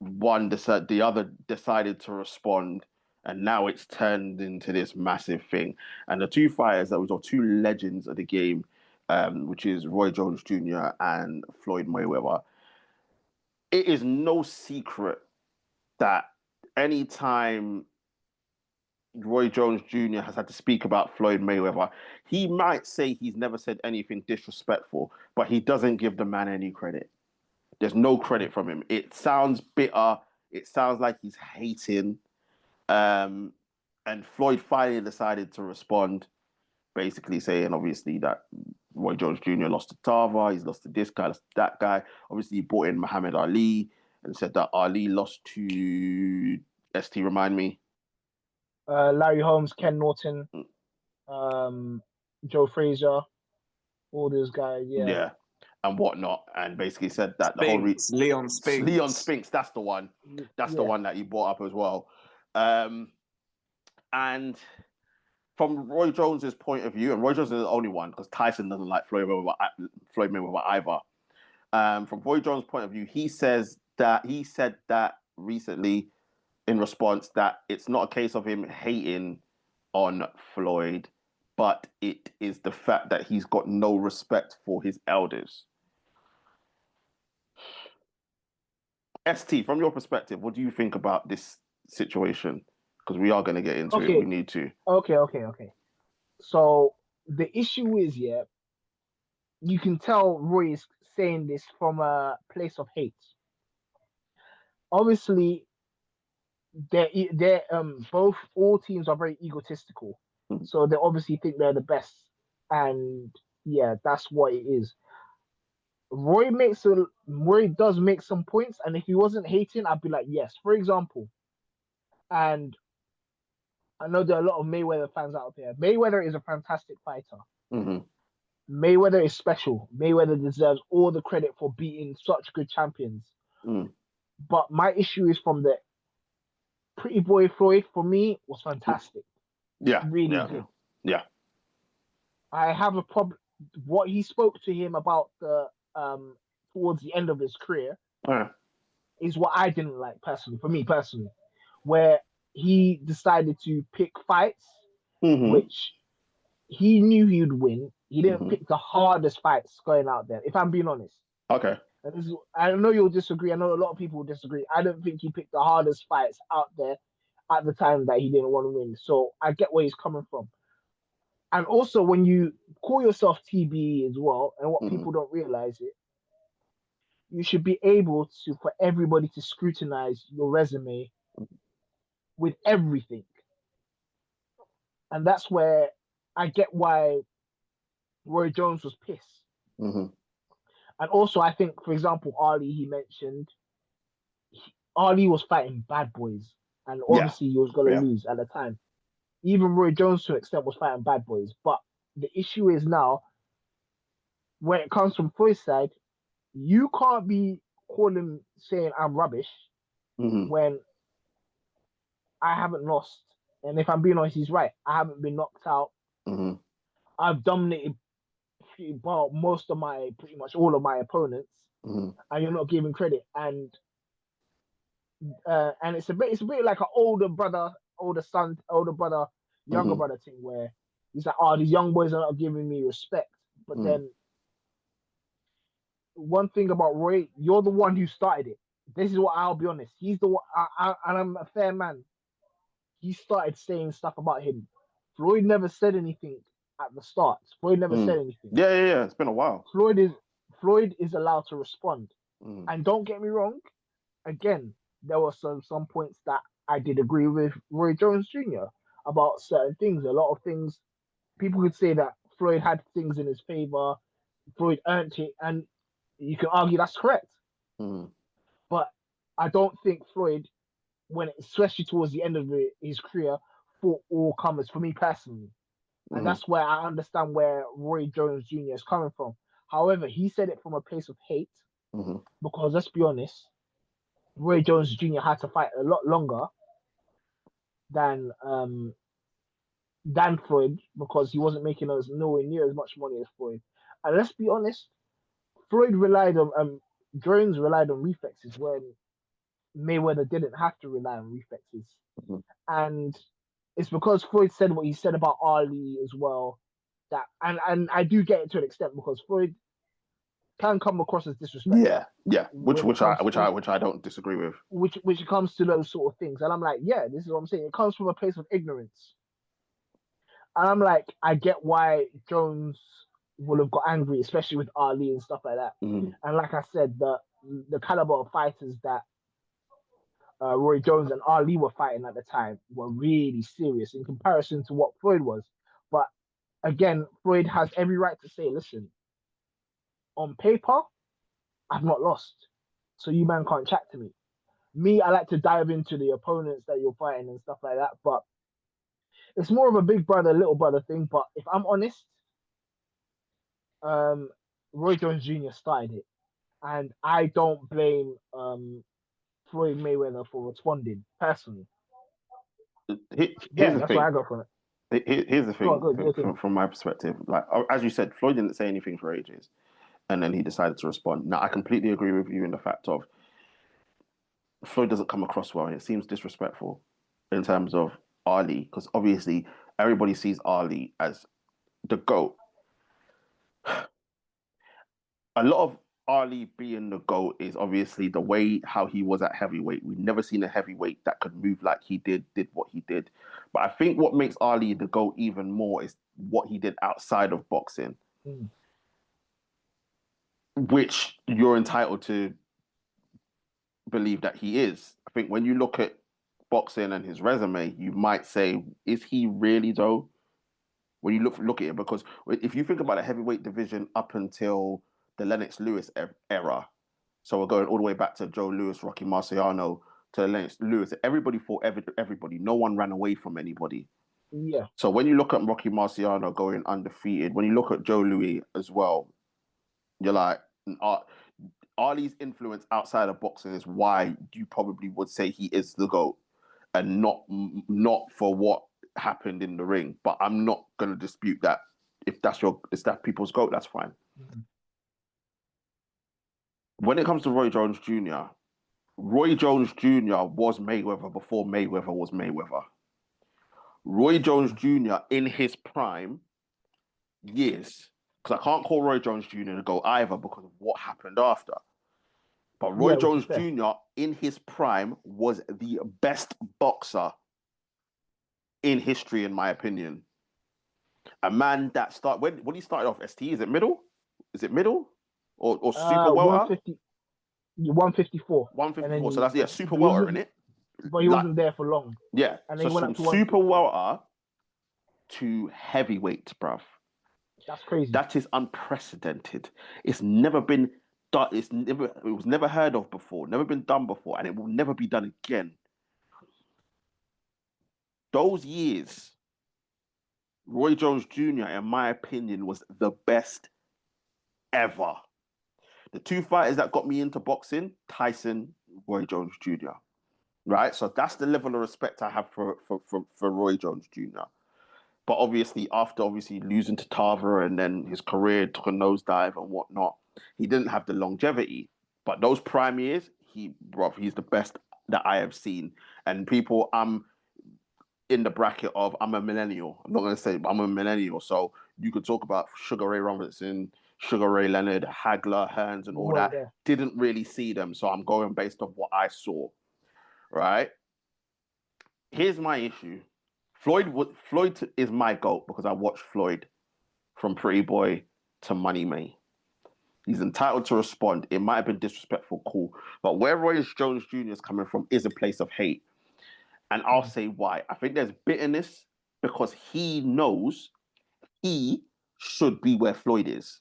The other decided to respond, and now it's turned into this massive thing. And the two fighters that were two legends of the game, which is Roy Jones Jr. and Floyd Mayweather. It is no secret that anytime Roy Jones Jr. has had to speak about Floyd Mayweather, he might say he's never said anything disrespectful, but he doesn't give the man any credit. There's no credit from him. It sounds bitter. It sounds like he's hating. And Floyd finally decided to respond, basically saying, obviously, that Roy Jones Jr. lost to Tava. He's lost to this guy, lost to that guy. Obviously, he brought in Muhammad Ali and said that Ali lost to ST, remind me. Larry Holmes, Ken Norton, Joe Frazier, all those guys. Yeah. And whatnot, and basically said that Leon Spinks. That's the one. That's the one that he brought up as well. And from Roy Jones's point of view, and Roy Jones is the only one because Tyson doesn't like Floyd Mayweather either. From Roy Jones' point of view, he said that recently in response that it's not a case of him hating on Floyd, but it is the fact that he's got no respect for his elders. ST, from your perspective, what do you think about this situation? Because we are going to get into it. We need to. Okay. So the issue is, you can tell Roy is saying this from a place of hate. Obviously, all teams are very egotistical, so they obviously think they're the best, and that's what it is. Roy does make some points, and if he wasn't hating, I'd be like, yes. For example, and I know there are a lot of Mayweather fans out there. Mayweather is a fantastic fighter. Mm-hmm. Mayweather is special. Mayweather deserves all the credit for beating such good champions. But my issue is from the Pretty Boy Floyd, for me, was fantastic. Really good. Yeah. I have a problem. What he spoke to him about the towards the end of his career is what I didn't like personally. For me personally, where he decided to pick fights which he knew he'd win. He didn't pick the hardest fights going out there, if I'm being honest. Okay. And I know you'll disagree. I know a lot of people will disagree. I don't think he picked the hardest fights out there at the time that he didn't want to win. So I get where he's coming from. And also, when you call yourself TBE as well, and what people don't realize it, you should be able to, for everybody to scrutinize your resume with everything. And that's where I get why Roy Jones was pissed. And also, I think, for example, Ali, he mentioned, Ali was fighting bad boys. And obviously, he was going to lose at the time. Even Roy Jones, to an extent, was fighting bad boys. But the issue is now, when it comes from Floyd's side, you can't be saying I'm rubbish when I haven't lost. And if I'm being honest, he's right. I haven't been knocked out. I've dominated pretty much all of my opponents, and you're not giving credit. And it's a bit like an older brother, younger brother thing, where he's like, these young boys are not giving me respect. But then one thing about Roy, you're the one who started it. This is what I'll be honest. He's the one, and I'm a fair man. He started saying stuff about him Floyd never said anything at the start. Floyd never said anything. Yeah. It's been a while. Floyd is allowed to respond. And don't get me wrong, again, there were some points that I did agree with Roy Jones Jr. about certain things. A lot of things, people could say that Floyd had things in his favor, Floyd earned it, and you can argue that's correct. But I don't think Floyd, especially towards the end of his career, fought all comers, for me personally. And that's where I understand where Roy Jones Jr. is coming from. However, he said it from a place of hate, because let's be honest, Roy Jones Jr. had to fight a lot longer than Floyd, because he wasn't making nowhere near as much money as Floyd. And let's be honest, Jones relied on reflexes when Mayweather didn't have to rely on reflexes. And it's because Floyd said what he said about Ali as well, that and I do get it to an extent, because Floyd can come across as disrespectful. Yeah. Which I don't disagree with. Which it comes to those sort of things. And I'm like, yeah, this is what I'm saying. It comes from a place of ignorance. And I'm like, I get why Jones would have got angry, especially with Ali and stuff like that. And like I said, the caliber of fighters that Roy Jones and Ali were fighting at the time were really serious in comparison to what Floyd was. But again, Floyd has every right to say, listen, on paper, I've not lost. So you man can't chat to me. Me, I like to dive into the opponents that you're fighting and stuff like that. But it's more of a big brother, little brother thing. But if I'm honest, Roy Jones Jr. started it. And I don't blame Floyd Mayweather for responding, personally. Here's the thing. What I got from it. Here's the thing from my perspective. Like, as you said, Floyd didn't say anything for ages, and then he decided to respond. Now, I completely agree with you in the fact of Floyd doesn't come across well, and it seems disrespectful in terms of Ali, because obviously everybody sees Ali as the GOAT. A lot of Ali being the GOAT is obviously the way how he was at heavyweight. We've never seen a heavyweight that could move like he did what he did. But I think what makes Ali the GOAT even more is what he did outside of boxing, which you're entitled to believe that he is. I think when you look at boxing and his resume, you might say, is he really though? When you look at it, because if you think about the heavyweight division up until the Lennox Lewis era, so we're going all the way back to Joe Louis, Rocky Marciano, to Lennox Lewis, everybody fought everybody. No one ran away from anybody. Yeah. So when you look at Rocky Marciano going undefeated, when you look at Joe Louis as well, you're like, Ali's influence outside of boxing is why you probably would say he is the GOAT, and not for what happened in the ring. But I'm not going to dispute that. If that's people's GOAT, that's fine. When it comes to Roy Jones Jr., Roy Jones Jr. was Mayweather before Mayweather was Mayweather. Roy Jones Jr. in his prime years, because I can't call Roy Jones Jr. the GOAT either because of what happened after. But Roy Jones Jr. in his prime was the best boxer in history, in my opinion. A man that when he started off, ST, is it middle? Or super welter? 154. 154. So that's super welter, isn't it? But he wasn't there for long. Yeah. And then so from super welter to heavyweight, bruv. That's crazy. That is unprecedented. It's never been done. It was never heard of before. Never been done before, and it will never be done again. Those years, Roy Jones Jr., in my opinion, was the best ever. The two fighters that got me into boxing, Tyson, Roy Jones Jr. Right? So that's the level of respect I have for Roy Jones Jr. But obviously, after losing to Tarver and then his career took a nosedive and whatnot, he didn't have the longevity. But those prime years, he's the best that I have seen. And people, I'm in the bracket of, I'm a millennial. I'm not going to say, but I'm a millennial. So you could talk about Sugar Ray Robinson, Sugar Ray Leonard, Hagler, Hearns, and all that. Yeah. Didn't really see them. So I'm going based on what I saw. Right? Here's my issue. Floyd is my GOAT because I watched Floyd from Pretty Boy to Money May. He's entitled to respond. It might have been disrespectful, cool. But where Roy Jones Jr. is coming from is a place of hate. And I'll say why. I think there's bitterness because he knows he should be where Floyd is.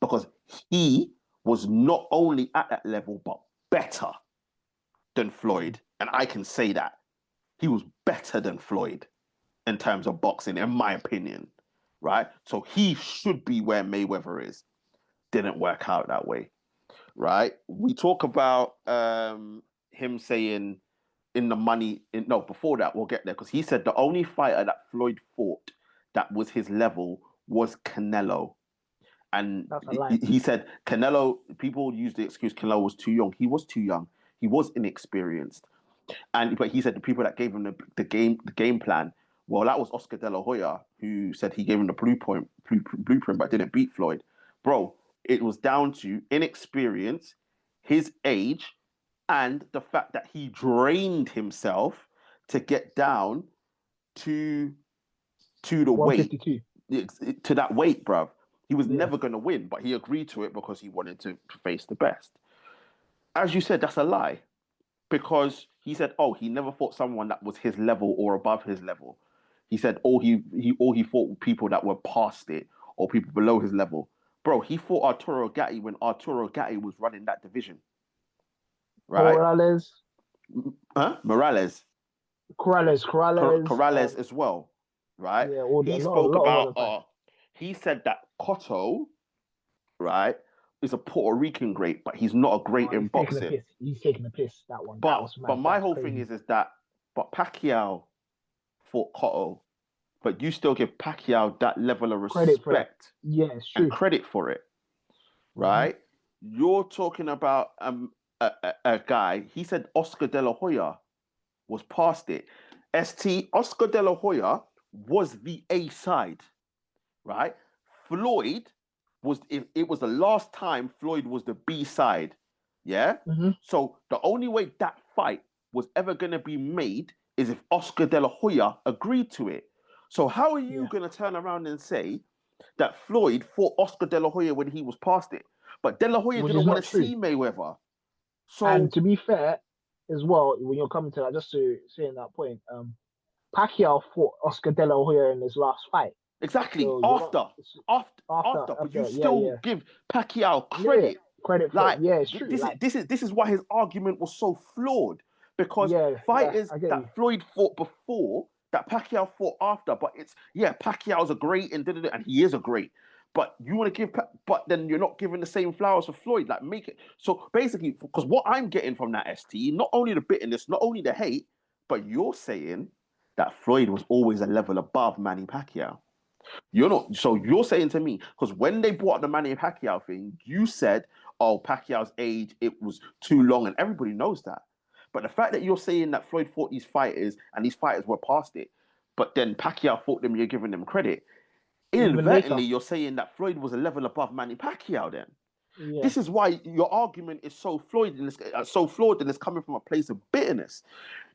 Because he was not only at that level, but better than Floyd. And I can say that. He was better than Floyd in terms of boxing, in my opinion. Right? So he should be where Mayweather is. Didn't work out that way. Right? We talk about him saying in the money, before that, we'll get there, because he said the only fighter that Floyd fought that was his level was Canelo. And he said Canelo, people use the excuse Canelo was too young. He was too young. He was inexperienced. But he said the people that gave him the game plan, well, that was Oscar De La Hoya, who said he gave him the blueprint, but didn't beat Floyd. Bro, it was down to inexperience, his age, and the fact that he drained himself to get down to the weight, to that weight, bruv. He was never going to win, but he agreed to it because he wanted to face the best. As you said, that's a lie. Because he said, he never fought someone that was his level or above his level. He said, he fought people that were past it or people below his level. Bro, he fought Arturo Gatti when Arturo Gatti was running that division. Right? Morales. Morales. Corrales as well. Right? Yeah, he spoke about, he said that Cotto, right, is a Puerto Rican great, but he's not a great in boxing. He's taking the piss, that one. But my whole thing is that Pacquiao fought Cotto, but you still give Pacquiao that level of respect. Yeah, it's true. And credit for it, right? Mm-hmm. You're talking about a guy, he said Oscar De La Hoya was past it. Oscar De La Hoya was the A side, right? Floyd was the last time Floyd was the B side, yeah? Mm-hmm. So the only way that fight was ever going to be made is if Oscar De La Hoya agreed to it. So how are you going to turn around and say that Floyd fought Oscar De La Hoya when he was past it? But De La Hoya didn't want to see Mayweather. So, and to be fair, as well, when you're coming to that, just to say in that point, Pacquiao fought Oscar De La Hoya in his last fight. Exactly. So after, but you still give Pacquiao credit. Credit for it. Yeah, it's true. This is why his argument was so flawed. Because fighters that Floyd fought before, that Pacquiao fought after, but Pacquiao's a great and he is a great. But you want to but then you're not giving the same flowers for Floyd. Like, make it. So basically, because what I'm getting from that ST, not only the bitterness, not only the hate, but you're saying that Floyd was always a level above Manny Pacquiao. You're not. So you're saying to me, because when they brought up the Manny Pacquiao thing, you said, Pacquiao's age, it was too long, and everybody knows that. But the fact that you're saying that Floyd fought these fighters and these fighters were past it, but then Pacquiao fought them, you're giving them credit. Inadvertently, you're saying that Floyd was a level above Manny Pacquiao then. Yeah. This is why your argument is so flawed and it's coming from a place of bitterness.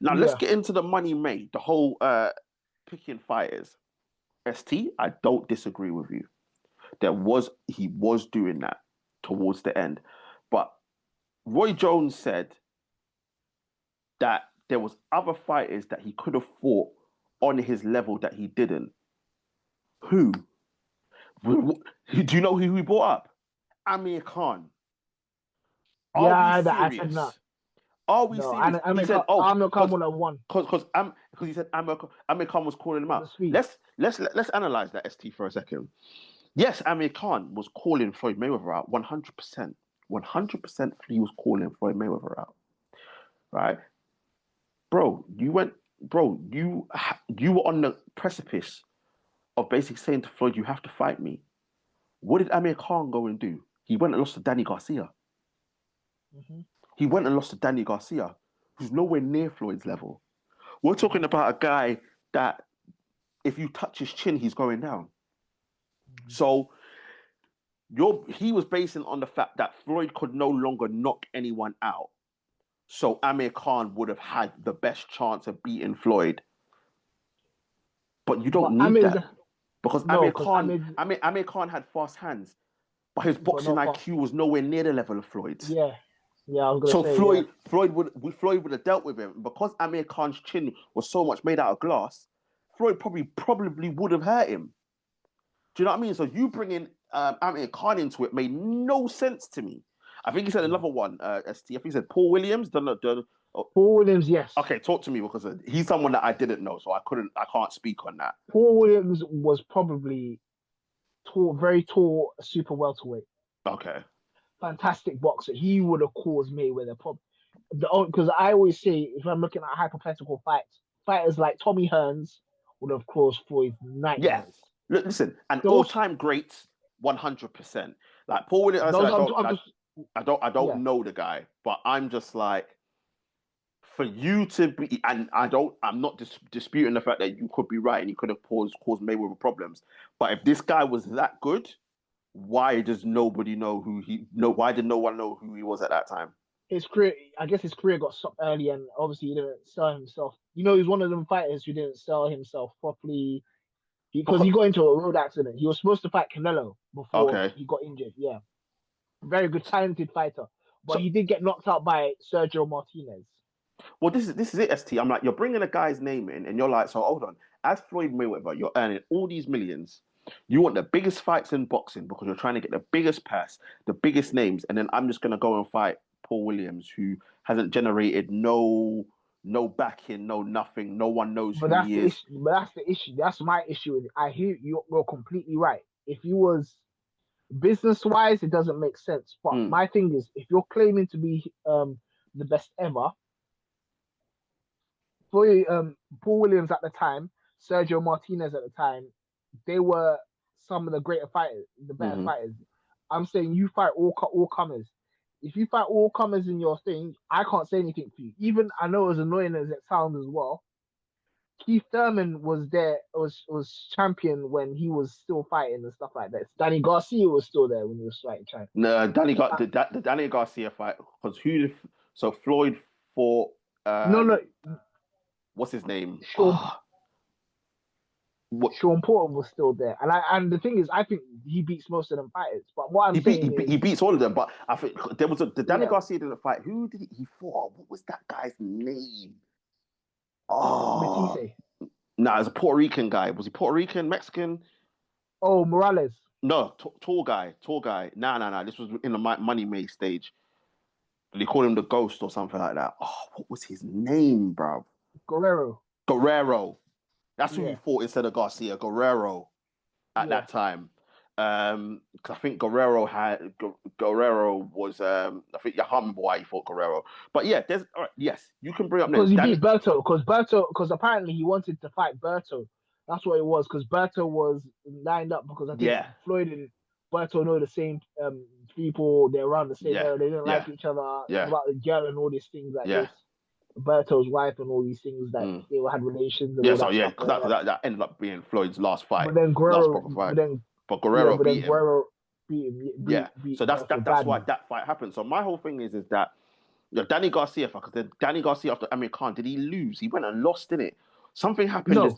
Now, let's get into the money made, the whole picking fighters. ST, I don't disagree with you. He was doing that towards the end. But Roy Jones said that there was other fighters that he could have fought on his level that he didn't. Who? Do you know who he brought up? Amir Khan. I said that. Are we serious? Amir Khan would have won. Because he said Amir Khan was calling him out. Let's analyze that, ST, for a second. Yes, Amir Khan was calling Floyd Mayweather out 100%. 100% he was calling Floyd Mayweather out. Right? Bro, you were on the precipice of basically saying to Floyd, you have to fight me. What did Amir Khan go and do? He went and lost to Danny Garcia. Mm-hmm. He went and lost to Danny Garcia, who's nowhere near Floyd's level. We're talking about a guy that if you touch his chin, he's going down. Mm-hmm. So he was basing on the fact that Floyd could no longer knock anyone out. So Amir Khan would have had the best chance of beating Floyd. But you don't need that. Because Amir Khan had fast hands, but his boxing IQ was nowhere near the level of Floyd's. Yeah, I was gonna say. So Floyd would have dealt with him because Amir Khan's chin was so much made out of glass. Floyd probably would have hurt him. Do you know what I mean? So you bringing Amir Khan into it made no sense to me. I think he said another one. ST. I think he said Paul Williams. Paul Williams, yes. Okay, talk to me because he's someone that I didn't know, so I can't speak on that. Paul Williams was probably tall, very tall, super welterweight. Okay. Fantastic boxer. He would have caused Mayweather problem. Because I always say, if I'm looking at hypothetical fights, fighters like Tommy Hearns would have caused Floyd nightmares. Yeah. Listen, an all-time great, 100%. Like Paul Williams, I don't know the guy, but I'm just like, for you to be, and I'm not disputing the fact that you could be right and you could have caused Mayweather problems. But if this guy was that good, why does nobody know why did no one know who he was at that time? His career got stopped early, and obviously he didn't sell himself. He was one of them fighters who didn't sell himself properly because he got into a road accident. He was supposed to fight Canelo before he got injured. Yeah, very good, talented fighter, but he did get knocked out by Sergio Martinez. Well, this is it, ST. I'm like, you're bringing a guy's name in, and you're like, so hold on. As Floyd Mayweather, you're earning all these millions. You want the biggest fights in boxing because you're trying to get the biggest pass, the biggest names, and then I'm just going to go and fight Paul Williams, who hasn't generated no backing, no nothing. No one knows who he is. But that's the issue. That's my issue. I hear you're completely right. If you was business-wise, it doesn't make sense. But my thing is, if you're claiming to be the best ever, Paul Williams at the time, Sergio Martinez at the time, they were some of the greater fighters, the better fighters. I'm saying you fight all comers. If you fight all comers in your thing, I can't say anything for you. Even I know as annoying as it sounds as well, Keith Thurman was there, was champion when he was still fighting and stuff like that. Danny Garcia was still there when he was fighting. No, the Danny Garcia fight because so Floyd fought. No. What's his name? Sean Porter was still there, and the thing is, I think he beats most of them fighters. But what I'm saying is, he beats all of them. But I think there was the Danny Garcia didn't fight. Who did he fought? What was that guy's name? Matisse. Nah, it was a Puerto Rican guy. Was he Puerto Rican, Mexican? Oh, Morales. No, tall guy. Nah. This was in the Money May stage. They called him the Ghost or something like that. Oh, what was his name, bro? Guerrero. That's who he fought instead of Garcia. Guerrero at that time. Because I think Guerrero was I think I can't remember why he fought Guerrero. But yeah, yes, you can bring up because he beat Berto. Because apparently he wanted to fight Berto. That's what it was. Because Berto was lined up because I think Floyd and Berto know the same people. They're around the same area. They didn't like each other. About the girl and all these things like this. Berto's wife and all these things that they had relations. And that ended up being Floyd's last fight. But then Guerrero, but Guerrero beat him. Guerrero beat him. So that's why that fight happened. So my whole thing is that Danny Garcia, because then Danny Garcia after Amir Khan, did he lose? He went and lost, didn't it? Something happened. No.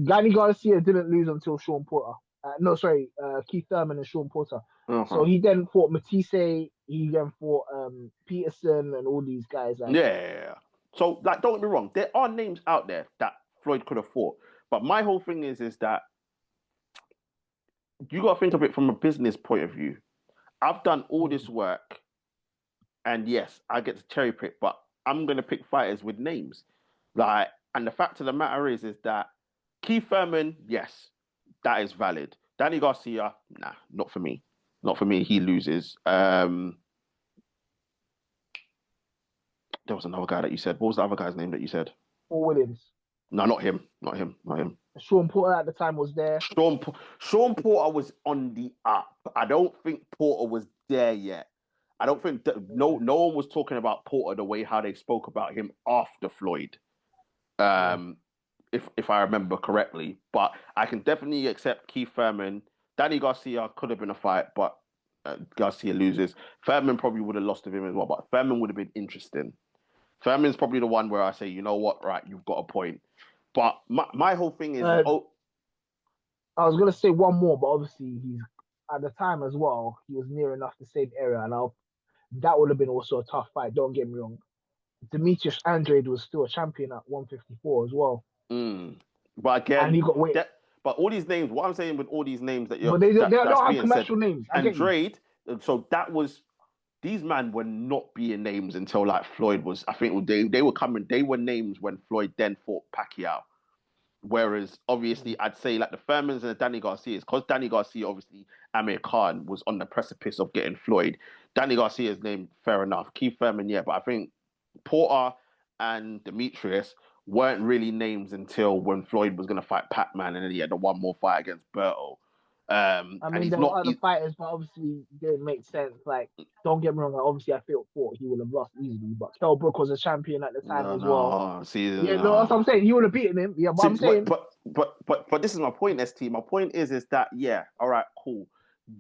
Danny Garcia didn't lose until Sean Porter. Keith Thurman and Sean Porter. So he then fought Matisse. He then fought Peterson and all these guys. So, like, don't get me wrong. There are names out there that Floyd could have fought. But my whole thing is that you got to think of it from a business point of view. I've done all this work, and yes, I get to cherry pick, but I'm going to pick fighters with names. Like, and the fact of the matter is that Keith Thurman, yes, that is valid. Danny Garcia, nah, not for me. Not for me. He loses. There was another guy that you said. What was the other guy's name that you said? Paul Williams. No, not him. Sean Porter at the time was there. Sean Porter was on the up. I don't think Porter was there yet. I don't think no one was talking about Porter the way how they spoke about him after Floyd. If I remember correctly. But I can definitely accept Keith Thurman. Danny Garcia could have been a fight, but Garcia loses. Thurman probably would have lost to him as well, but Thurman would have been interesting. Thurman's probably the one where I say, you know what, right, you've got a point. But my whole thing is, I was gonna say one more, but obviously he's at the time as well. He was near enough the same area, and that would have been also a tough fight. Don't get me wrong. Demetrius Andrade was still a champion at 154 as well. But again, and he got weight. But all these names, what I'm saying with all these names that they don't have commercial names. Andrade, so that was, these men were not being names until like Floyd was. I think they were coming. They were names when Floyd then fought Pacquiao. Whereas obviously I'd say like the Furmans and the Danny Garcias, because Danny Garcia, obviously Amir Khan was on the precipice of getting Floyd. Danny Garcia's name, fair enough. Keith Thurman, yeah, but I think Porter and Demetrius weren't really names until when Floyd was going to fight Pacman, and then he had the one more fight against Berto. I mean, there were other fighters, but obviously it didn't make sense. Like, don't get me wrong, obviously I thought he would have lost easily, but Kell Brook was a champion at the time as well. That's what I'm saying. He would have beaten him. Yeah, but I'm saying. But this is my point, ST. My point is that, yeah, all right, cool.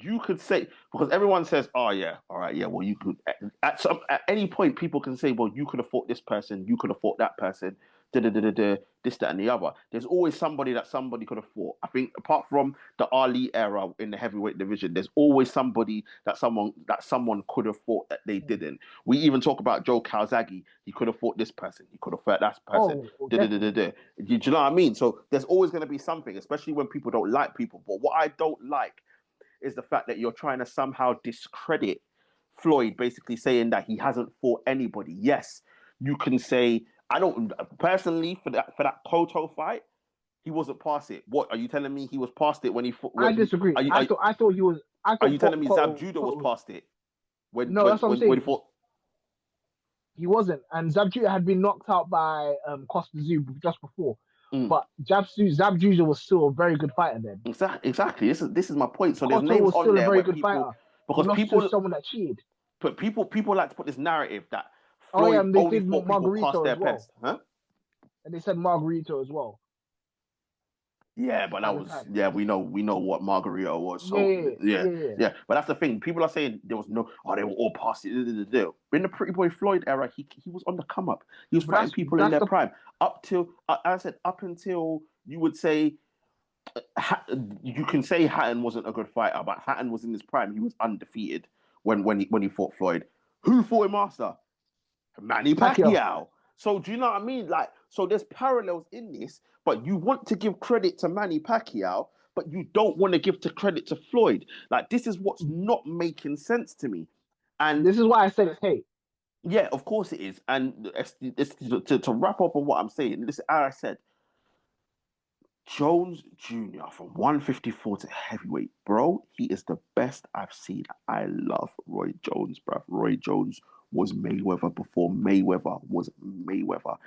You could say, because everyone says, oh yeah, all right, yeah, well, you could at any point people can say, well, you could have fought this person, you could have fought that person, this, that, and the other. There's always somebody that somebody could have fought. I think apart from the Ali era in the heavyweight division, there's always somebody that someone could have fought that they didn't. We even talk about Joe Calzaghe. He could have fought this person. He could have fought that person. Do you know what I mean? So there's always going to be something, especially when people don't like people. But what I don't like is the fact that you're trying to somehow discredit Floyd, basically saying that he hasn't fought anybody. Yes, you can say, I don't personally for that Cotto fight, he wasn't past it. What are you telling me? He was past it when he fought? I disagree. I thought he was. Are you telling me Zab Judah was past it? That's what I'm saying. He wasn't, and Zab Judah had been knocked out by Costa Zoo just before. But Zab Judah was still a very good fighter then. Exactly. This is my point. So there's Cotto names was on still there a very where good people, fighter. because people, someone that cheated. But people like to put this narrative that Floyd and they only did fought people Margarito past their as well. best, huh? And they said Margarito as well. Yeah, but that was we know what Margarito was. So yeah. But that's the thing. People are saying there was no. Oh, they were all past it. In the Pretty Boy Floyd era, he was on the come up. He was fighting people in their prime. Up till up until you would say. You can say Hatton wasn't a good fighter, but Hatton was in his prime. He was undefeated when he fought Floyd. Who fought him after? Manny Pacquiao. So do you know what I mean? Like, so there's parallels in this, but you want to give credit to Manny Pacquiao, but you don't want to give credit to Floyd. Like, this is what's not making sense to me. And this is why I said it's hate. Yeah, of course it is. And to wrap up on what I'm saying, this, as I said, Jones Jr. from 154 to heavyweight, bro, he is the best I've seen. I love Roy Jones, bro. Roy Jones was Mayweather before Mayweather was Mayweather.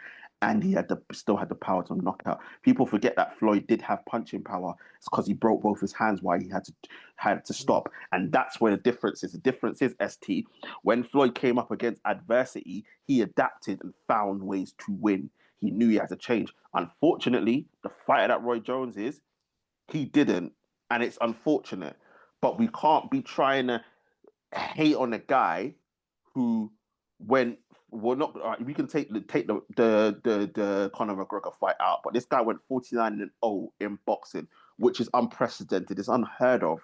And he still had the power to knock out. People forget that Floyd did have punching power. It's because he broke both his hands while he had to stop. And that's where the difference is. The difference is, ST, when Floyd came up against adversity, he adapted and found ways to win. He knew he had to change. Unfortunately, the fighter that Roy Jones is, he didn't. And it's unfortunate. But we can't be trying to hate on a guy who went. Well, not. We can take the Conor McGregor fight out, but this guy went 49-0 in boxing, which is unprecedented. It's unheard of,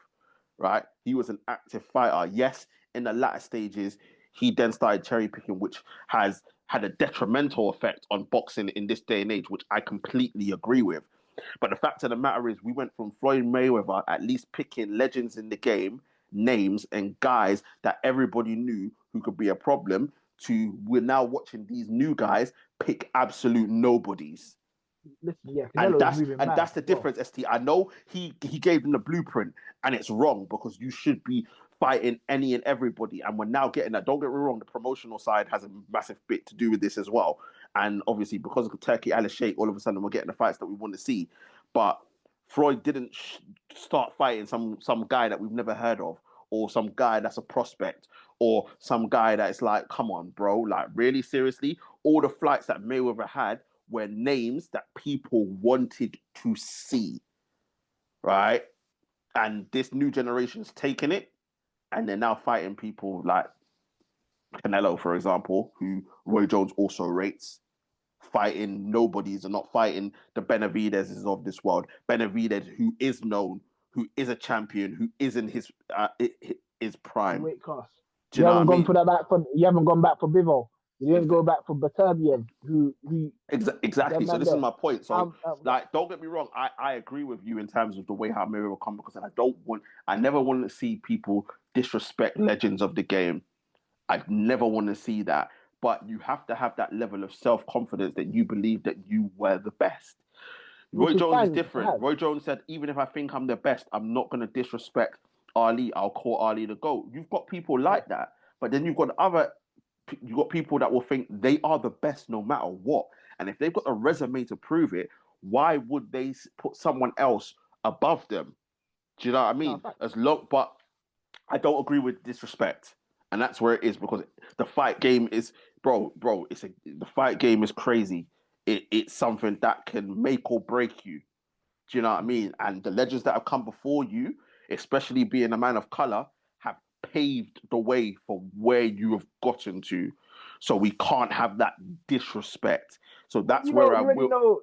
right? He was an active fighter. Yes, in the latter stages, he then started cherry picking, which has had a detrimental effect on boxing in this day and age, which I completely agree with. But the fact of the matter is, we went from Floyd Mayweather at least picking legends in the game, names and guys that everybody knew who could be a problem, to we're now watching these new guys pick absolute nobodies. Listen, and that's the difference, ST. I know he gave them the blueprint, and it's wrong because you should be fighting any and everybody. And we're now getting that. Don't get me wrong, the promotional side has a massive bit to do with this as well. And obviously, because of Turkey Al Sheikh, all of a sudden we're getting the fights that we want to see. But Floyd didn't start fighting some guy that we've never heard of, or some guy that's a prospect, or some guy that's like, come on, bro, like really seriously. All the fights that Mayweather had were names that people wanted to see, right? And this new generation's taken it, and they're now fighting people like Canelo, for example, who Roy Jones also rates. fighting nobodies and not fighting the Benavidez's of this world. Benavidez, who is known, who is a champion, who is in his prime. Weight class. Do you know what I mean? You haven't gone back for Bivol. You didn't go back for Batavian, who exactly. So this is my point. So like, don't get me wrong. I agree with you in terms of the way how Mayweather will come, because I never want to see people disrespect legends of the game. I never want to see that. But you have to have that level of self-confidence that you believe that you were the best. Roy Jones is different. Roy Jones said, even if I think I'm the best, I'm not going to disrespect Ali. I'll call Ali the GOAT. You've got people like that. But then you've got people that will think they are the best no matter what. And if they've got a resume to prove it, why would they put someone else above them? Do you know what I mean? But I don't agree with disrespect. And that's where it is, because the fight game is, the fight game is crazy. It's something that can make or break you. Do you know what I mean? And the legends that have come before you, especially being a man of color, have paved the way for where you have gotten to. So we can't have that disrespect. So that's where I will.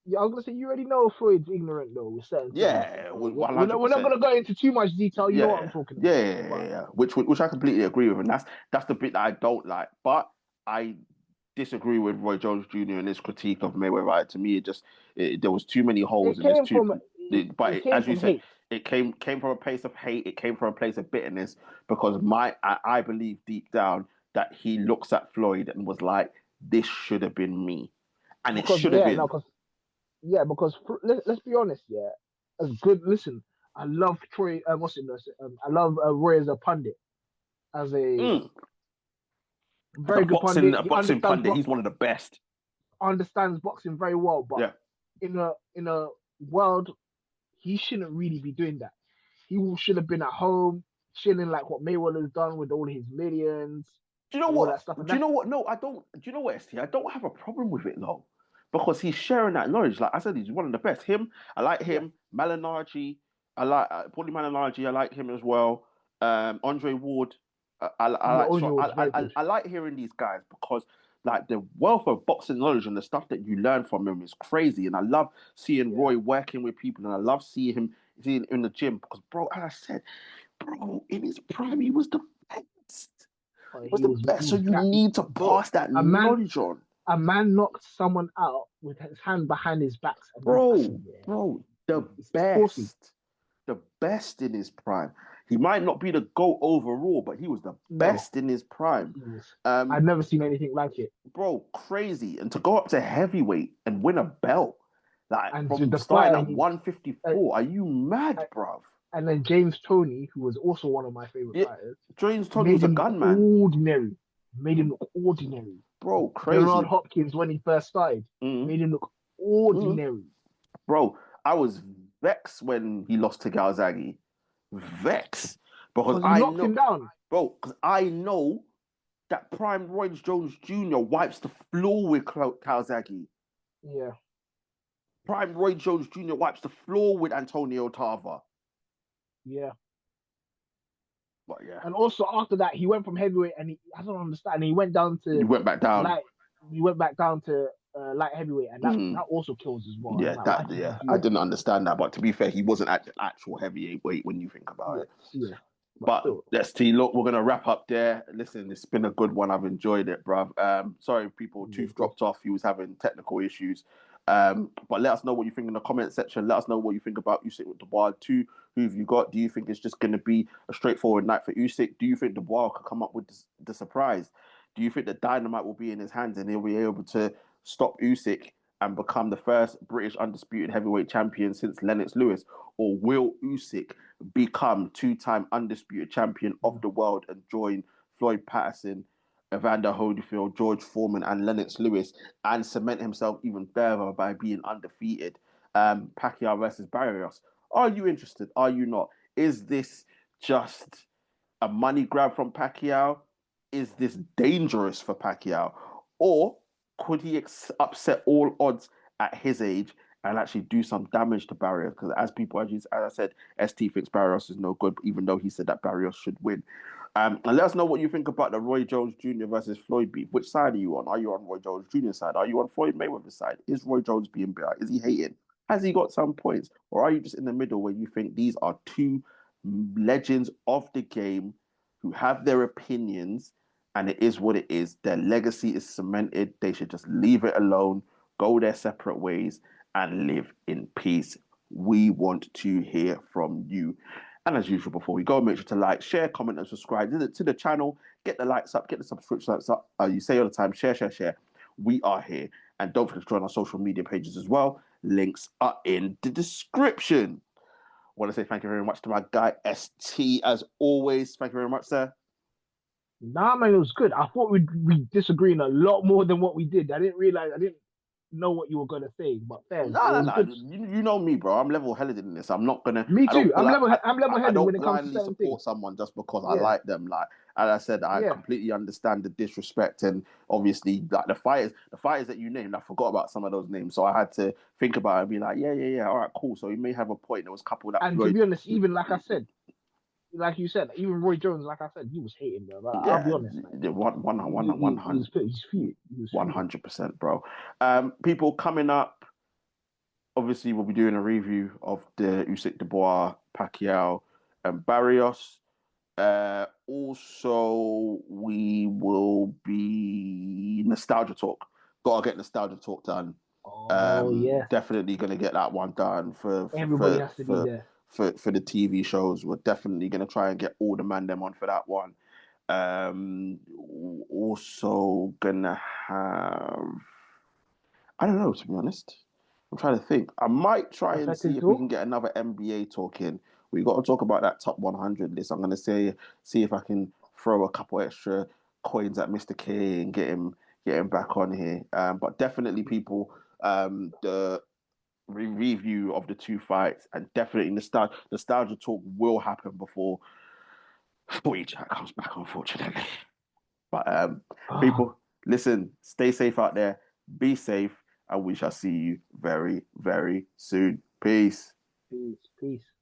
I was gonna say, you already know Floyd's ignorant though. With certain we're not gonna go into too much detail. You know what I'm talking about. Yeah. Which I completely agree with, and that's the bit that I don't like. But I disagree with Roy Jones Jr. and his critique of Mayweather. To me, there was too many holes in this. But as you said, it came from a place of hate. It came from a place of bitterness, because I believe deep down that he looks at Floyd and was like, "This should have been me," and it should have been. Because let's be honest, as good. Listen, I love Troy. I love Roy as a pundit, as a very good pundit. A boxing pundit. He's one of the best. Understands boxing very well, but in a world, he shouldn't really be doing that. He should have been at home, chilling like what Mayweather's done with all his millions. Do you know what? Do you know what? No, I don't. Do you know what, ST? I don't have a problem with it though, because he's sharing that knowledge. Like I said, he's one of the best. I like him. Yeah. Malignaggi, I like Paulie Malignaggi. I like him as well. Andre Ward. I like hearing these guys, because like the wealth of boxing knowledge and the stuff that you learn from him is crazy. And I love seeing Roy working with people, and I love seeing him in the gym, because as I said, in his prime, he was the best. He was the best. So you need to pass that knowledge on. A man knocked someone out with his hand behind his back. The best in his prime. He might not be the GOAT overall, but he was the best in his prime. I've never seen anything like it. Bro, crazy. And to go up to heavyweight and win a belt, like from starting at 154, are you mad, bruv? And then James Toney, who was also one of my favorite fighters. James Toney was a gunman. Made him look ordinary. Bro, crazy. Gerard Hopkins, when he first started, made him look ordinary. Bro, I was vexed when he lost to Galzaghi. Vexed. Because I knocked him down. Bro, because I know that prime Roy Jones Jr. wipes the floor with Calzaghe. Yeah. Prime Roy Jones Jr. wipes the floor with Antonio Tarver. Yeah. But yeah. And also after that, he went from heavyweight, and I don't understand. He went down to. He went back down. He went back down to light heavyweight, and that also kills as well. Yeah, I didn't understand that. But to be fair, he wasn't actual heavyweight when you think about it. Yeah. But look, we're gonna wrap up there. Listen, it's been a good one. I've enjoyed it, bruv. Sorry, people, Tooth dropped off. He was having technical issues. But let us know what you think in the comment section. Let us know what you think about Usyk with Dubois II. Who have you got? Do you think it's just going to be a straightforward night for Usyk? Do you think Dubois could come up with the surprise? Do you think the dynamite will be in his hands and he'll be able to stop Usyk and become the first British undisputed heavyweight champion since Knightz Lewis? Or will Usyk become two-time undisputed champion of the world and join Floyd Patterson, Evander Holyfield, George Foreman, and Knightz Lewis, and cement himself even further by being undefeated? Pacquiao versus Barrios. Are you interested? Are you not? Is this just a money grab from Pacquiao? Is this dangerous for Pacquiao? Or could he upset all odds at his age and actually do some damage to Barrios. Because as I said, ST thinks Barrios is no good, even though he said that Barrios should win. And let us know what you think about the Roy Jones Jr. versus Floyd beef. Which side are you on? Are you on Roy Jones Jr.'s side? Are you on Floyd Mayweather's side? Is Roy Jones being bitter? Is he hating? Has he got some points? Or are you just in the middle where you think these are two legends of the game who have their opinions and it is what it is? Their legacy is cemented. They should just leave it alone, go their separate ways, and live in peace. We want to hear from you. And as usual, before we go, make sure to like, share, comment, and subscribe to the channel. Get the likes up, get the subscriptions up. You say all the time, share, share, share. We are here. And don't forget to join our social media pages as well. Links are in the description. I want to say thank you very much to my guy, ST, as always. Thank you very much, sir. Nah, man, it was good. I thought we'd disagree a lot more than what we did. I didn't know what you were gonna say, but fair. No. You know me, bro. I'm level-headed in this. I'm not gonna. Me too. I'm level-headed when it comes to blindly certain support things. someone just because I like them. Like, as I said, I completely understand the disrespect, and obviously, like the fighters that you named, I forgot about some of those names, so I had to think about it and be like, yeah, all right, cool. So you may have a point. There was a couple that. And to be honest, even like I said, like you said, even Roy Jones, like I said, he was hating, bro. Like, I'll be honest. Like, 100%, bro. People coming up. Obviously, we'll be doing a review of the Usyk, Dubois, Pacquiao, and Barrios. Also, we will be nostalgia talk. Gotta get nostalgia talk done. Definitely gonna get that one done for everybody has to be there. For the TV shows. We're definitely gonna try and get all the man them on for that one. Also gonna have, I don't know, to be honest. I'm trying to think. I might try and see if we can get another NBA talk in. We got to talk about that top 100 list. I'm gonna see if I can throw a couple extra coins at Mr. K and get him back on here. But definitely, people, the review of the two fights and definitely nostalgia talk will happen before each chat comes back, unfortunately. But people, listen, stay safe out there, be safe, and we shall see you very, very soon. Peace. Peace.